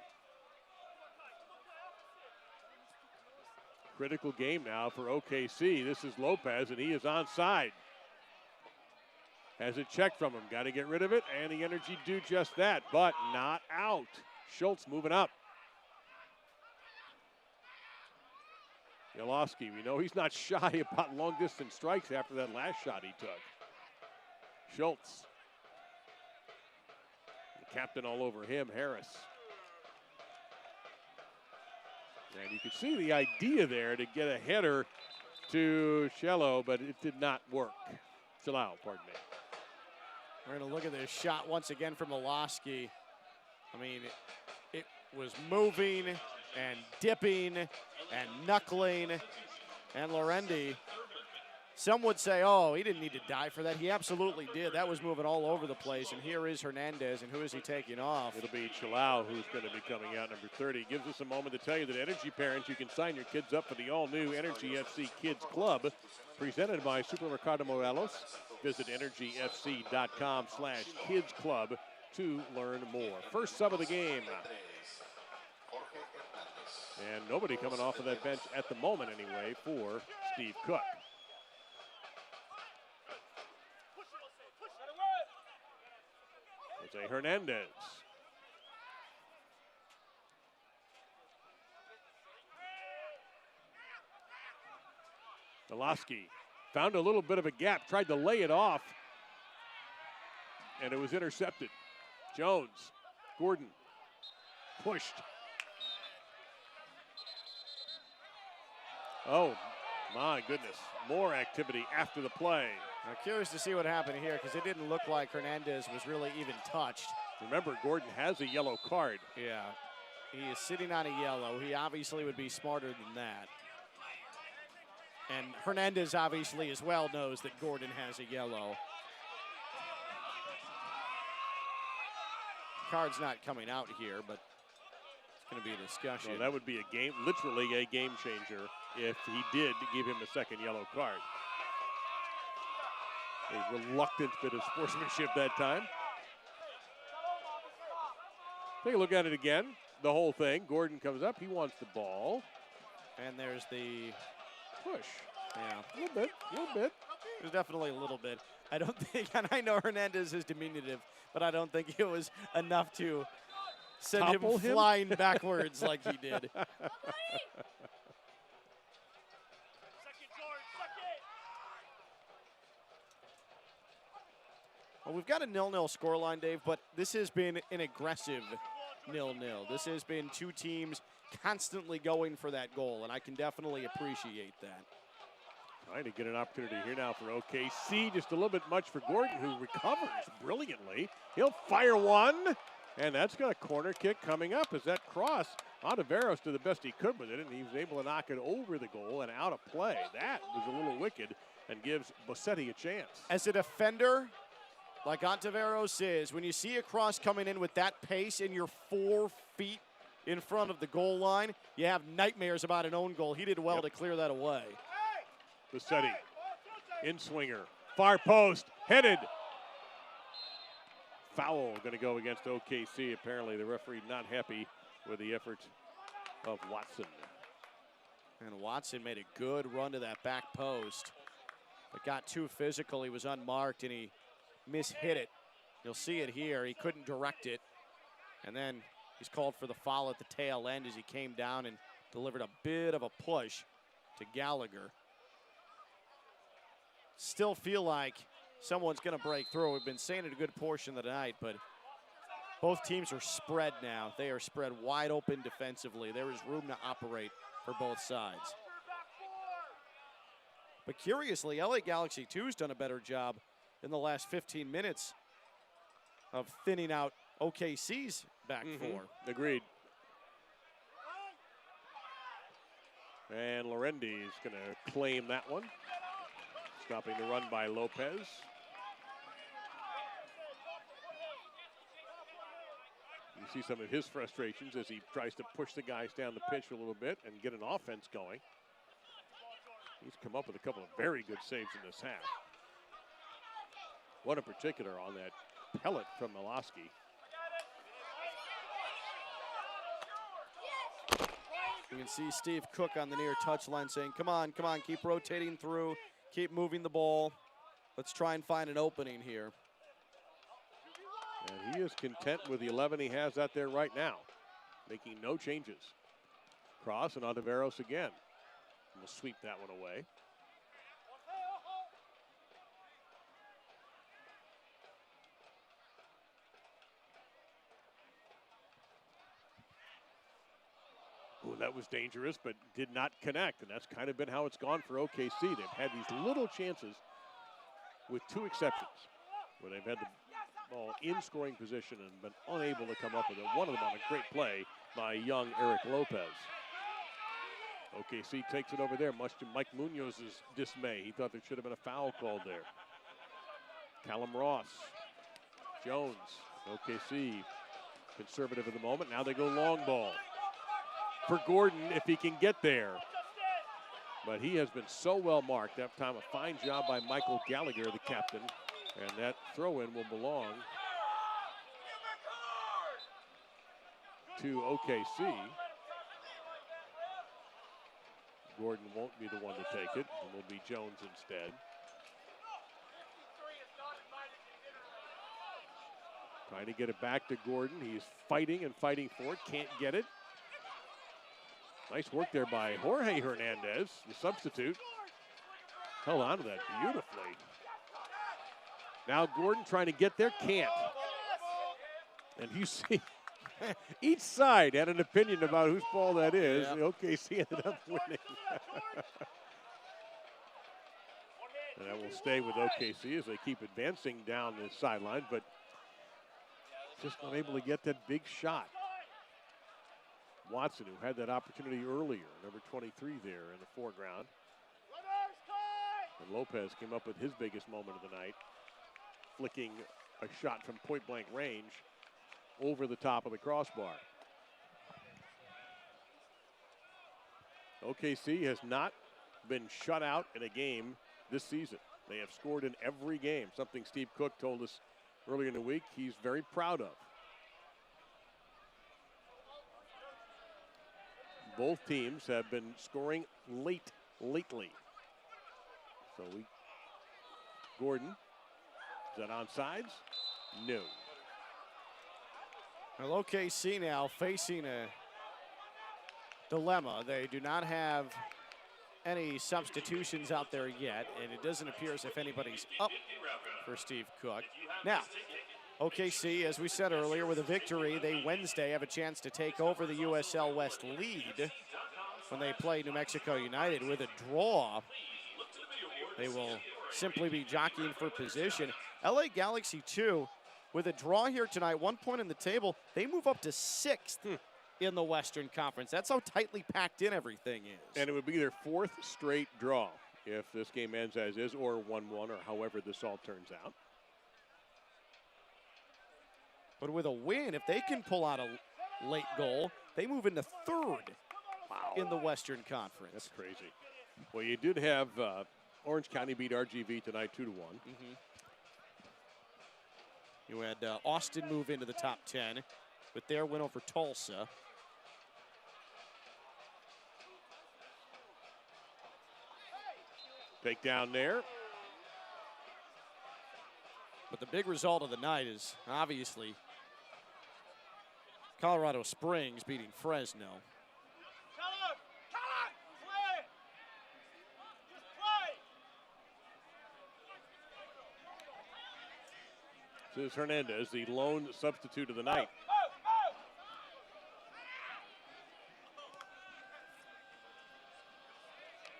Critical game now for OKC. This is Lopez, and he is onside. Has it checked from him. Got to get rid of it, and the Energy do just that, but not out. Schultz moving up. Elolowski, we know he's not shy about long-distance strikes after that last shot he took. Schultz. The captain all over him, Harris. And you could see the idea there to get a header to Cello, but it did not work. Cello, pardon me. We're going to look at this shot once again from Elolowski. I mean, it was moving and dipping and knuckling. And Lorendi, some would say, oh, he didn't need to die for that. He absolutely did. That was moving all over the place. And here is Hernandez, and who is he taking off? It'll be Chalao who's going to be coming out, number 30. Gives us a moment to tell you that Energy parents, you can sign your kids up for the all-new Energy FC Kids Club, presented by Supermercado Morelos. Visit energyfc.com/Kids Club to learn more. First sub of the game. And nobody coming off of that bench at the moment anyway for Steve Cook. Jose Hernandez. Elolowski found a little bit of a gap, tried to lay it off, and it was intercepted. Jones, Gordon, pushed. Oh, my goodness. More activity after the play. I'm curious to see what happened here because it didn't look like Hernandez was really even touched. Remember, Gordon has a yellow card. Yeah, he is sitting on a yellow. He obviously would be smarter than that. And Hernandez obviously as well knows that Gordon has a yellow. Card's not coming out here, but it's going to be a discussion. Well, that would be a game, literally a game changer if he did give him a second yellow card. A reluctant bit of sportsmanship that time. Take a look at it again. The whole thing. Gordon comes up. He wants the ball. And there's the push. Yeah. A little bit. There's definitely a little bit. I don't think, and I know Hernandez is diminutive, but I don't think it was enough to send him flying backwards like he did. Well, we've got a 0-0 scoreline, Dave, but this has been an aggressive 0-0. This has been two teams constantly going for that goal, and I can definitely appreciate that. Trying to get an opportunity here now for OKC. Just a little bit much for Gordon, who recovers brilliantly. He'll fire one, and that's got a corner kick coming up as that cross. Ontiveros did the best he could with it, and he was able to knock it over the goal and out of play. That was a little wicked and gives Bossetti a chance. As a defender, like Ontiveros is, when you see a cross coming in with that pace and you're 4 feet in front of the goal line, you have nightmares about an own goal. He did well to clear that away. Bossetti, in swinger, far post, headed. Foul going to go against OKC. Apparently the referee not happy with the effort of Watson. And Watson made a good run to that back post, but got too physical. He was unmarked and he mishit it. You'll see it here. He couldn't direct it. And then he's called for the foul at the tail end as he came down and delivered a bit of a push to Gallagher. Still feel like someone's going to break through. We've been saying it a good portion of the night, but both teams are spread now. They are spread wide open defensively. There is room to operate for both sides. But curiously, LA Galaxy 2's done a better job in the last 15 minutes of thinning out OKC's back four. Agreed. And Lorendi is going to claim that one. Stopping the run by Lopez. You see some of his frustrations as he tries to push the guys down the pitch a little bit and get an offense going. He's come up with a couple of very good saves in this half. One in particular on that pellet from Miloski. You can see Steve Cook on the near touchline saying, come on, keep rotating through, keep moving the ball. Let's try and find an opening here. And he is content with the 11 he has out there right now, making no changes. Cross and Ontiveros again. We'll sweep that one away. Ooh, that was dangerous, but did not connect, and that's kind of been how it's gone for OKC. They've had these little chances, with two exceptions, where they've had the ball in scoring position and been unable to come up with it. One of them on a great play by young Eric Lopez. OKC takes it over there, much to Mike Munoz's dismay. He thought there should have been a foul called there. Callum Ross, Jones, OKC, conservative at the moment. Now they go long ball for Gordon if he can get there. But he has been so well marked. That time a fine job by Michael Gallagher, the captain. And that throw-in will belong to OKC. Gordon won't be the one to take it. It will be Jones instead. Trying to get it back to Gordon. He's fighting and fighting for it. Can't get it. Nice work there by Jorge Hernandez, the substitute. Held on to that beautifully. Now Gordon trying to get there, can't. And you see, each side had an opinion about whose ball that is. Yep. The OKC ended up winning. And that will stay with OKC as they keep advancing down the sideline, but just not able to get that big shot. Watson, who had that opportunity earlier, number 23 there in the foreground. And Lopez came up with his biggest moment of the night, flicking a shot from point-blank range over the top of the crossbar. OKC has not been shut out in a game this season. They have scored in every game, something Steve Cook told us earlier in the week he's very proud of. Both teams have been scoring lately. So Gordon, is that onside? No. Well, OKC now facing a dilemma. They do not have any substitutions out there yet, and it doesn't appear as if anybody's up for Steve Cook. Now, OKC, as we said earlier, with a victory, they Wednesday have a chance to take over the USL West lead when they play New Mexico United. With a draw, they will simply be jockeying for position. LA Galaxy, too, with a draw here tonight, 1 point in the table, they move up to 6th in the Western Conference. That's how tightly packed in everything is. And it would be their 4th straight draw if this game ends as is, or 1-1, or however this all turns out. But with a win, if they can pull out a late goal, they move into 3rd in the Western Conference. That's crazy. Well, you did have Orange County beat RGV tonight 2-1. You had Austin move into the top 10 with their win over Tulsa. Take down there. But the big result of the night is obviously Colorado Springs beating Fresno. This is Hernandez, the lone substitute of the night.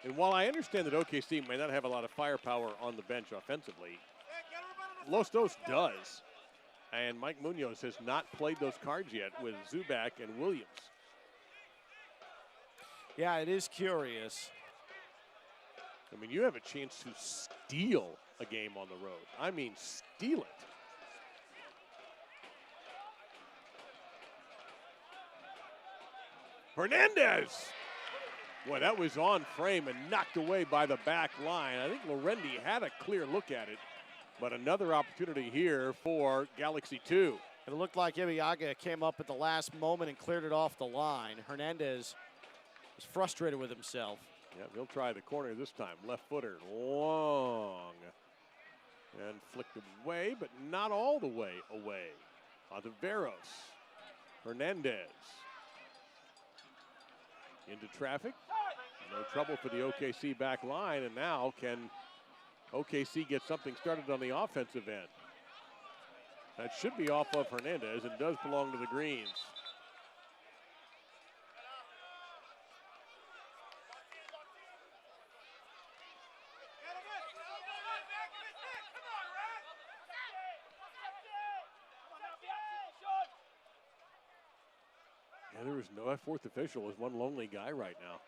And while I understand that OKC may not have a lot of firepower on the bench offensively, Los Dos does. And Mike Munoz has not played those cards yet with Zubac and Williams. Yeah, it is curious. I mean, you have a chance to steal a game on the road. I mean, steal it. Hernandez! Boy, that was on frame and knocked away by the back line. I think Lorendi had a clear look at it, but another opportunity here for Galaxy 2. It looked like Ibiaga came up at the last moment and cleared it off the line. Hernandez was frustrated with himself. Yeah, he'll try the corner this time. Left footer, long. And flicked away, but not all the way away. Onto Veros. Hernandez. Into traffic. No trouble for the OKC back line, and now can OKC get something started on the offensive end? That should be off of Hernandez and does belong to the Greens. Yeah, there was no, that fourth official is one lonely guy right now.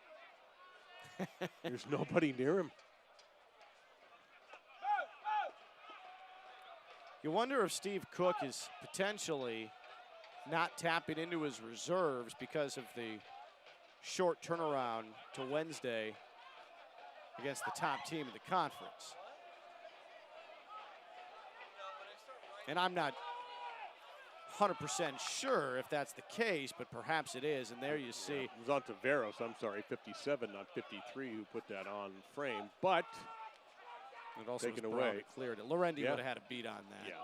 There's nobody near him. You wonder if Steve Cook is potentially not tapping into his reserves because of the short turnaround to Wednesday against the top team in the conference. And I'm not 100% sure if that's the case, but perhaps it is, and there you see. Yeah, it was on Taveros, I'm sorry, 57, not 53, who put that on frame, but it also taken was Brown away. who cleared it. Lorendi would have had a beat on that. Yeah.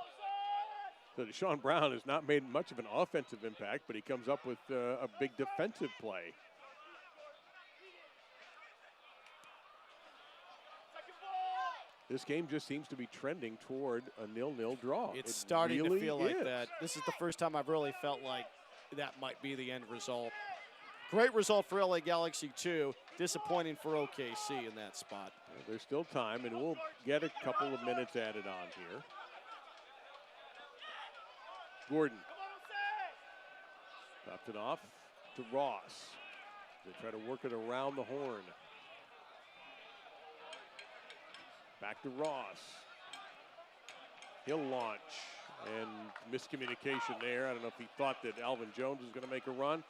So Deshaun Brown has not made much of an offensive impact, but he comes up with a big defensive play. This game just seems to be trending toward a 0-0 draw. It's starting to feel like is. that. This is the first time I've really felt like that might be the end result. Great result for LA Galaxy 2. Disappointing for OKC in that spot. Well, there's still time, and we'll get a couple of minutes added on here. Gordon. Dropped it off to Ross. They try to work it around the horn. Back to Ross. He'll launch. And miscommunication there. I don't know if he thought that Alvin Jones was going to make a run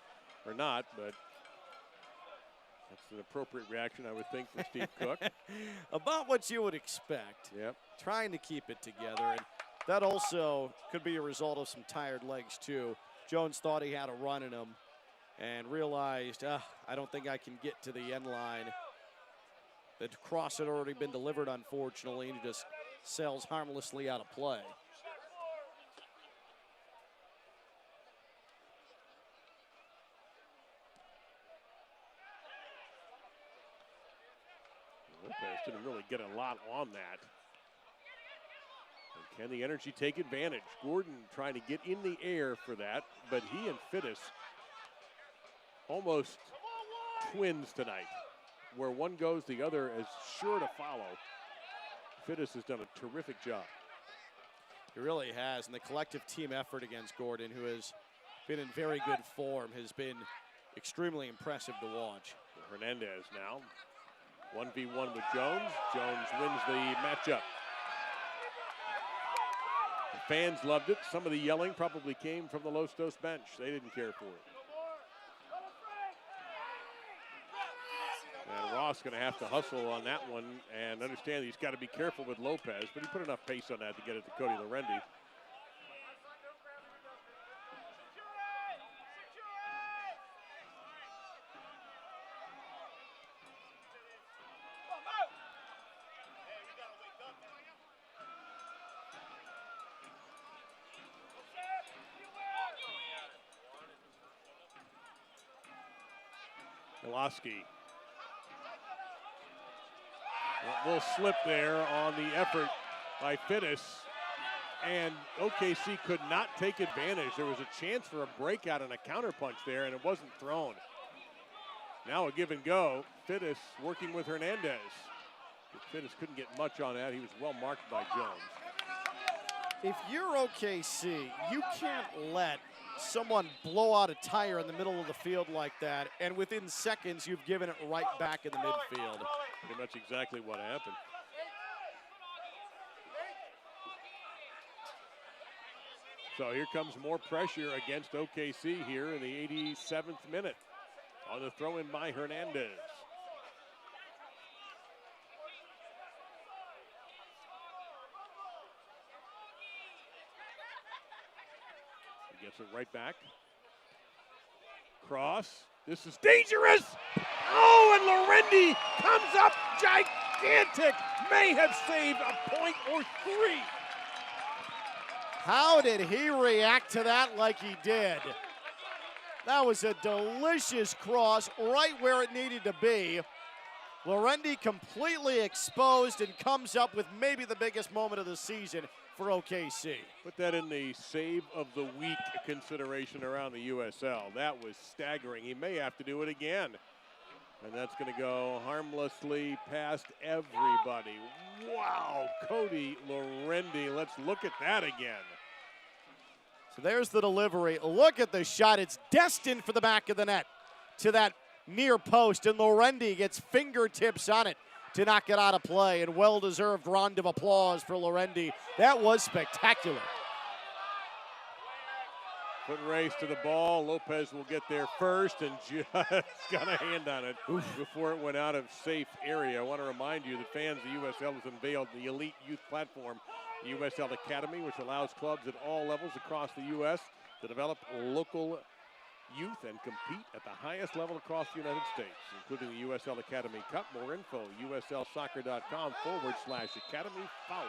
or not, but That's an appropriate reaction, I would think, from Steve Cook. About what you would expect. Yep. Trying to keep it together. And that also could be a result of some tired legs, too. Jones thought he had a run in him and realized, I don't think I can get to the end line. The cross had already been delivered, unfortunately, and he just sails harmlessly out of play. Lopez didn't really get a lot on that. And can the Energy take advantage? Gordon trying to get in the air for that, but he and Fittis almost twins tonight. Where one goes, the other is sure to follow. Fittis has done a terrific job. He really has, and the collective team effort against Gordon, who has been in very good form, has been extremely impressive to watch. Hernandez now, 1v1 with Jones. Jones wins the matchup. The fans loved it. Some of the yelling probably came from the Los Dos bench. They didn't care for it. And Ross going to have to hustle on that one and understand he's got to be careful with Lopez, but he put enough pace on that to get it to Cody Lorendi. Miloski will slip there on the effort by Fittis, and OKC could not take advantage. There was a chance for a breakout and a counterpunch there, and it wasn't thrown. Now a give and go. Fittis working with Hernandez. Fittis couldn't get much on that. He was well marked by Jones. If you're OKC, you can't let someone blow out a tire in the middle of the field like that, and within seconds you've given it right back in the midfield. Pretty much exactly what happened. So here comes more pressure against OKC here in the 87th minute on the throw in by Hernandez. He gets it right back. Cross. This is dangerous. Oh, and Lorendi comes up gigantic. May have saved a point or three. How did he react to that like he did? That was a delicious cross right where it needed to be. Lorendi completely exposed and comes up with maybe the biggest moment of the season for OKC. Put that in the save of the week consideration around the USL. That was staggering. He may have to do it again. And that's going to go harmlessly past everybody. Wow, Cody Lorendi. Let's look at that again. So there's the delivery. Look at the shot. It's destined for the back of the net to that near post, and Lorendi gets fingertips on it to knock it out of play, and well-deserved round of applause for Lorendi. That was spectacular. Foot race to the ball. Lopez will get there first and just got a hand on it before it went out of safe area. I want to remind you that fans, the USL has unveiled the Elite Youth Platform, the USL Academy, which allows clubs at all levels across the U.S. to develop local youth and compete at the highest level across the United States, including the USL Academy Cup. More info, uslsoccer.com/Academy Foul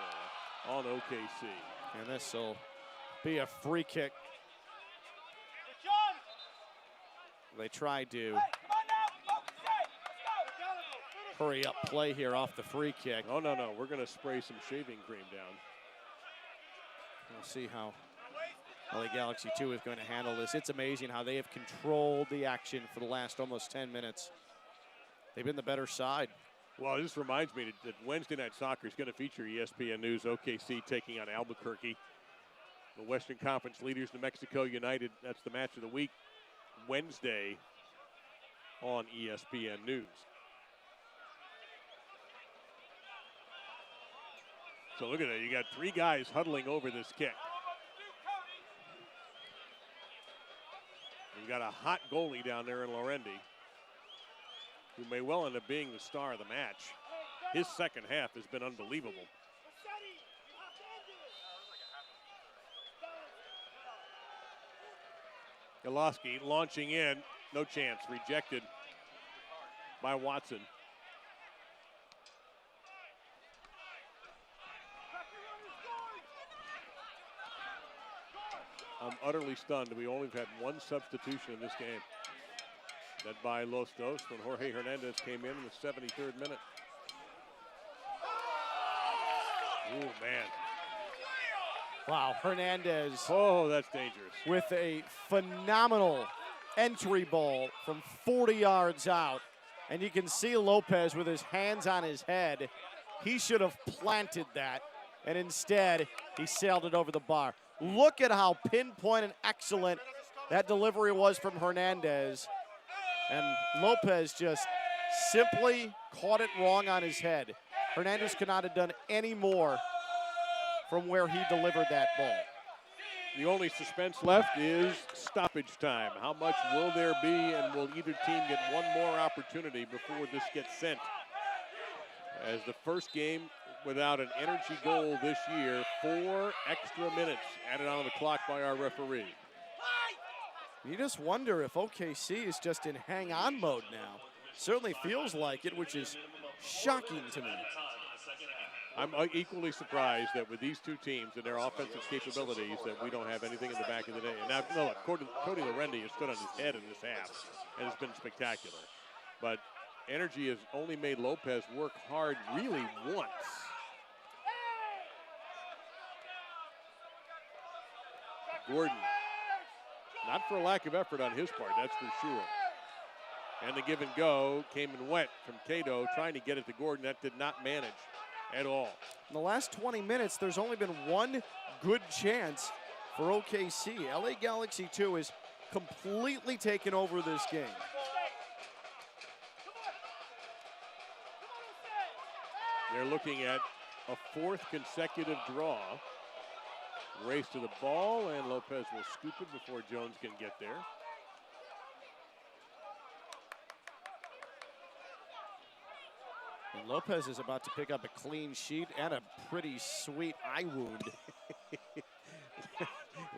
on OKC. And this will be a free kick. They tried to hurry up play here off the free kick. Oh, no. We're going to spray some shaving cream down. We'll see how LA Galaxy 2 is going to handle this. It's amazing how they have controlled the action for the last almost 10 minutes. They've been the better side. Well, this reminds me that Wednesday Night Soccer is going to feature ESPN News OKC taking on Albuquerque. The Western Conference leaders, New Mexico United. That's the match of the week. Wednesday on ESPN News. So look at that. You got three guys huddling over this kick. You've got a hot goalie down there in Lorendi. who may well end up being the star of the match. His second half has been unbelievable. Goloski launching in, no chance, rejected by Watson. I'm utterly stunned. We only have had one substitution in this game. Led by Los Dos when Jorge Hernandez came in the 73rd minute. Oh, man. Wow, Hernandez. Oh, that's dangerous. With a phenomenal entry ball from 40 yards out. And you can see Lopez with his hands on his head. He should have planted that. And instead, he sailed it over the bar. Look at how pinpoint and excellent that delivery was from Hernandez. And Lopez just simply caught it wrong on his head. Hernandez could not have done any more from where he delivered that ball. The only suspense left is stoppage time. How much will there be, and will either team get one more opportunity before this gets sent? As the first game without an energy goal this year, 4 extra minutes added on the clock by our referee. You just wonder if OKC is just in hang-on mode now. Certainly feels like it, which is shocking to me. I'm equally surprised that with these two teams and their offensive capabilities that we don't have anything in the back of the day. And now, look, Cody Lorendi has stood on his head in this half and has been spectacular. But energy has only made Lopez work hard really once. Gordon, not for a lack of effort on his part, that's for sure. And the give and go came and went from Cato trying to get it to Gordon. That did not manage at all. In the last 20 minutes, there's only been one good chance for OKC. LA Galaxy 2 is completely taken over this game. They're looking at a 4th consecutive draw. Race to the ball, and Lopez will scoop it before Jones can get there. And Lopez is about to pick up a clean sheet and a pretty sweet eye wound.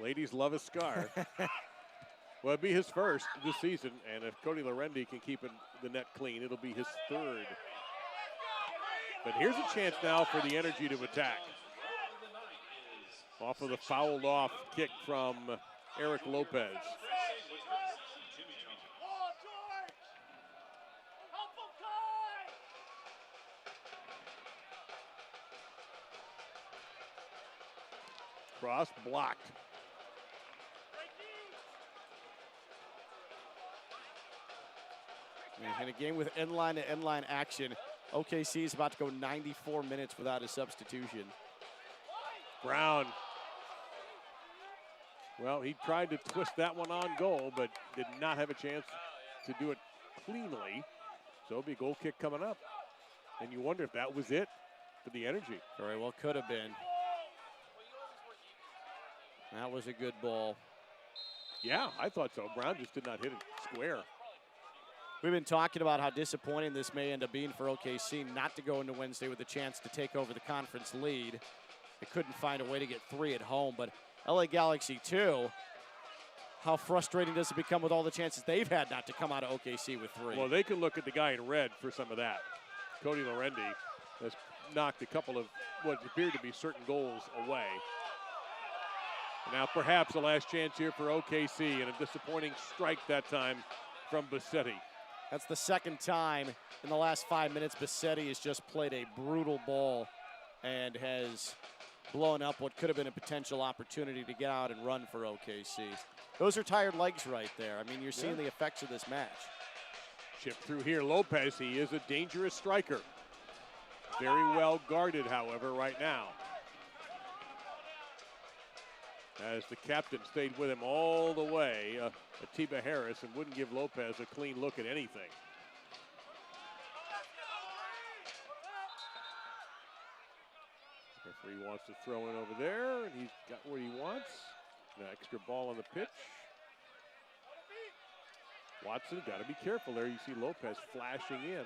Ladies love a scar. Well, it'll be his first this season, and if Cody Lorendi can keep the net clean, it'll be his 3rd. But here's a chance now for the energy to attack. Off of the fouled off kick from Eric Lopez. Cross blocked. In a game with end-line to end-line action, OKC is about to go 94 minutes without a substitution. Brown. Well, he tried to twist that one on goal, but did not have a chance to do it cleanly. So it'll be a goal kick coming up. And you wonder if that was it for the energy. Very well could have been. That was a good ball. Yeah, I thought so. Brown just did not hit it square. We've been talking about how disappointing this may end up being for OKC not to go into Wednesday with a chance to take over the conference lead. They couldn't find a way to get 3 at home, but LA Galaxy 2, how frustrating does it become with all the chances they've had not to come out of OKC with 3? Well, they can look at the guy in red for some of that. Cody Lorendi has knocked a couple of what appeared to be certain goals away. Now perhaps the last chance here for OKC, and a disappointing strike that time from Bassetti. That's the second time in the last 5 minutes Bassetti has just played a brutal ball and has blown up what could have been a potential opportunity to get out and run for OKC. Those are tired legs right there. I mean, you're seeing the effects of this match. Chip through here, Lopez, he is a dangerous striker. Very well guarded, however, right now. As the captain stayed with him all the way, Atiba Harris, and wouldn't give Lopez a clean look at anything. Referee wants to throw in over there, and he's got what he wants. An extra ball on the pitch. Watson got to be careful there. You see Lopez flashing in.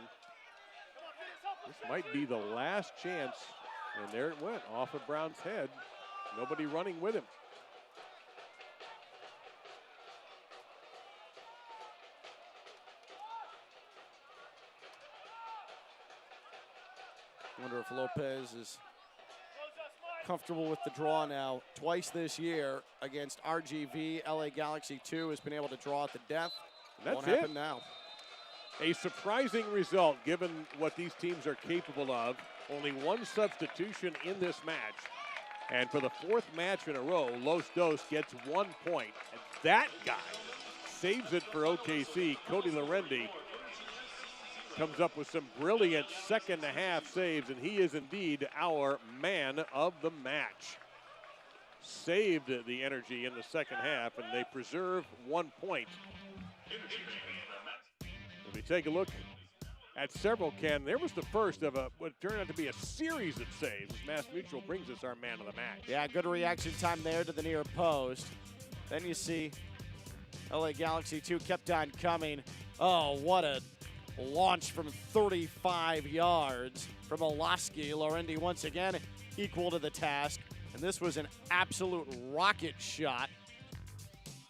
This might be the last chance. And there it went, off of Brown's head. Nobody running with him. I wonder if Lopez is comfortable with the draw now. Twice this year against RGV, LA Galaxy 2 has been able to draw at the death. That's Won't it. happen now. A surprising result given what these teams are capable of. Only one substitution in this match. And for the fourth match in a row, Los Dos gets 1 point. And that guy saves it for OKC. Cody Lorendi comes up with some brilliant second half saves, and he is indeed our man of the match. Saved the Energy in the second half, and they preserve 1 point. If we take a look at several, Ken, there was the first of what turned out to be a series of saves. Mass Mutual brings us our man of the match. Yeah, good reaction time there to the near post. Then you see LA Galaxy 2 kept on coming. Oh, what a launch from 35 yards from Olaski. Lorendi once again equal to the task. And this was an absolute rocket shot.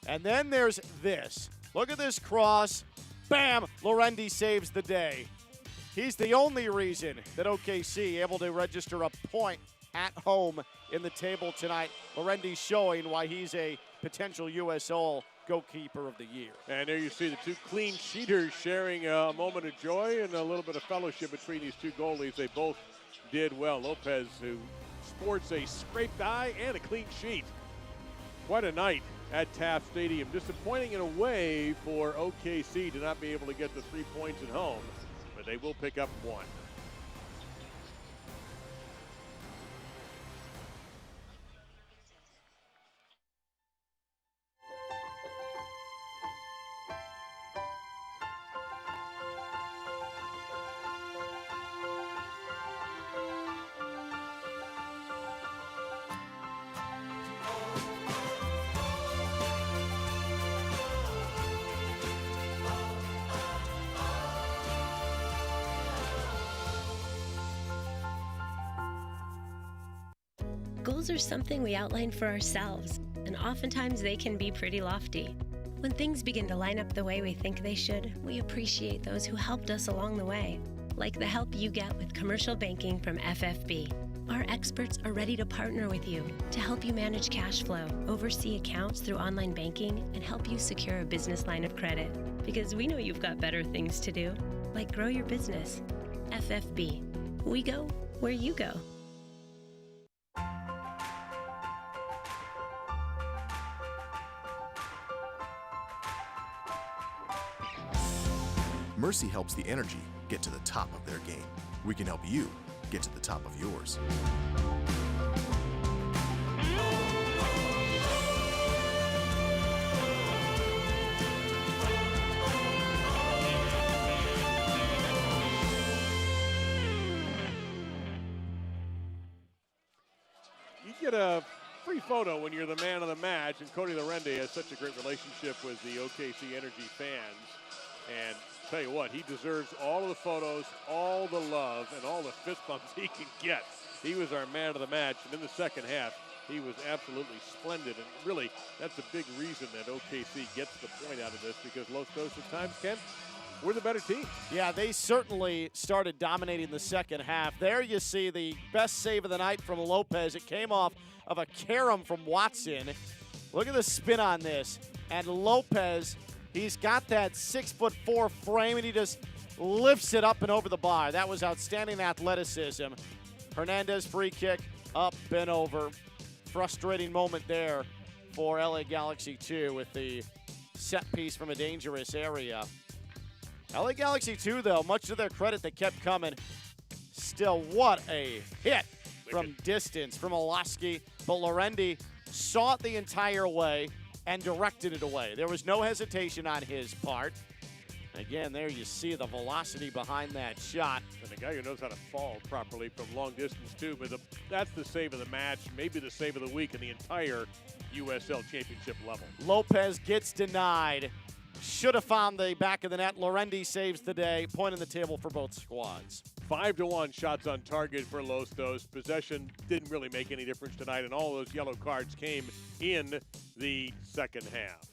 And then there's this. Look at this cross. Bam! Lorendi saves the day. He's the only reason that OKC able to register a point at home in the table tonight. Lorendi showing why he's a potential USL goalkeeper of the year. And there you see the two clean sheeters sharing a moment of joy and a little bit of fellowship between these two goalies. They both did well. Lopez, who sports a scraped eye and a clean sheet. Quite a night at Taft Stadium. Disappointing in a way for OKC to not be able to get the 3 points at home, but they will pick up one. Goals are something we outline for ourselves, and oftentimes they can be pretty lofty. When things begin to line up the way we think they should, we appreciate those who helped us along the way, like the help you get with commercial banking from FFB. Our experts are ready to partner with you to help you manage cash flow, oversee accounts through online banking, and help you secure a business line of credit. Because we know you've got better things to do, like grow your business. FFB. We go where you go. Mercy helps the Energy get to the top of their game. We can help you get to the top of yours. You get a free photo when you're the man of the match, and Cody Lorendi has such a great relationship with the OKC Energy fans. And tell you what, he deserves all of the photos, all the love, and all the fist bumps he can get. He was our man of the match, and in the second half, he was absolutely splendid. And really, that's a big reason that OKC gets the point out of this, because Los Dos at times, Ken, we're the better team. Yeah, they certainly started dominating the second half. There you see the best save of the night from Lopez. It came off of a carom from Watson. Look at the spin on this. And Lopez, he's got that 6'4" frame, and he just lifts it up and over the bar. That was outstanding athleticism. Hernandez free kick, up and over. Frustrating moment there for LA Galaxy 2 with the set piece from a dangerous area. LA Galaxy 2, though, much to their credit, they kept coming. Still, what a hit from distance from Olaski. But Lorendi saw it the entire way and directed it away. There was no hesitation on his part. Again, there you see the velocity behind that shot. And a guy who knows how to fall properly from long distance, too. But that's the save of the match, maybe the save of the week in the entire USL Championship level. Lopez gets denied. should have found the back of the net. Lorendi saves the day. Point in the table for both squads. 5-1 shots on target for Los Dos. Possession didn't really make any difference tonight, and all those yellow cards came in the second half.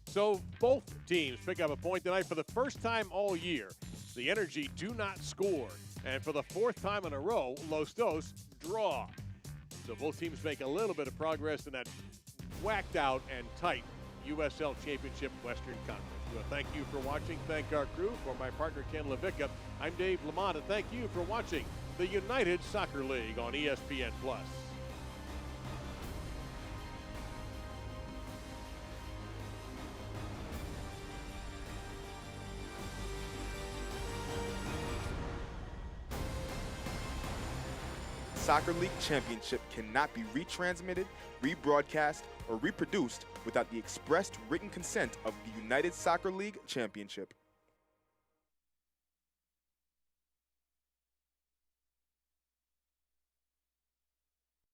So both teams pick up a point tonight for the first time all year. The Energy do not score, and for the fourth time in a row, Los Dos draw. So both teams make a little bit of progress in that whacked out and tight USL Championship Western Conference. Well, thank you for watching. Thank our crew. For my partner Ken Levicka, I'm Dave Lamont, and thank you for watching the United Soccer League on ESPN+. Soccer League Championship cannot be retransmitted, rebroadcast, or reproduced without the expressed written consent of the United Soccer League Championship.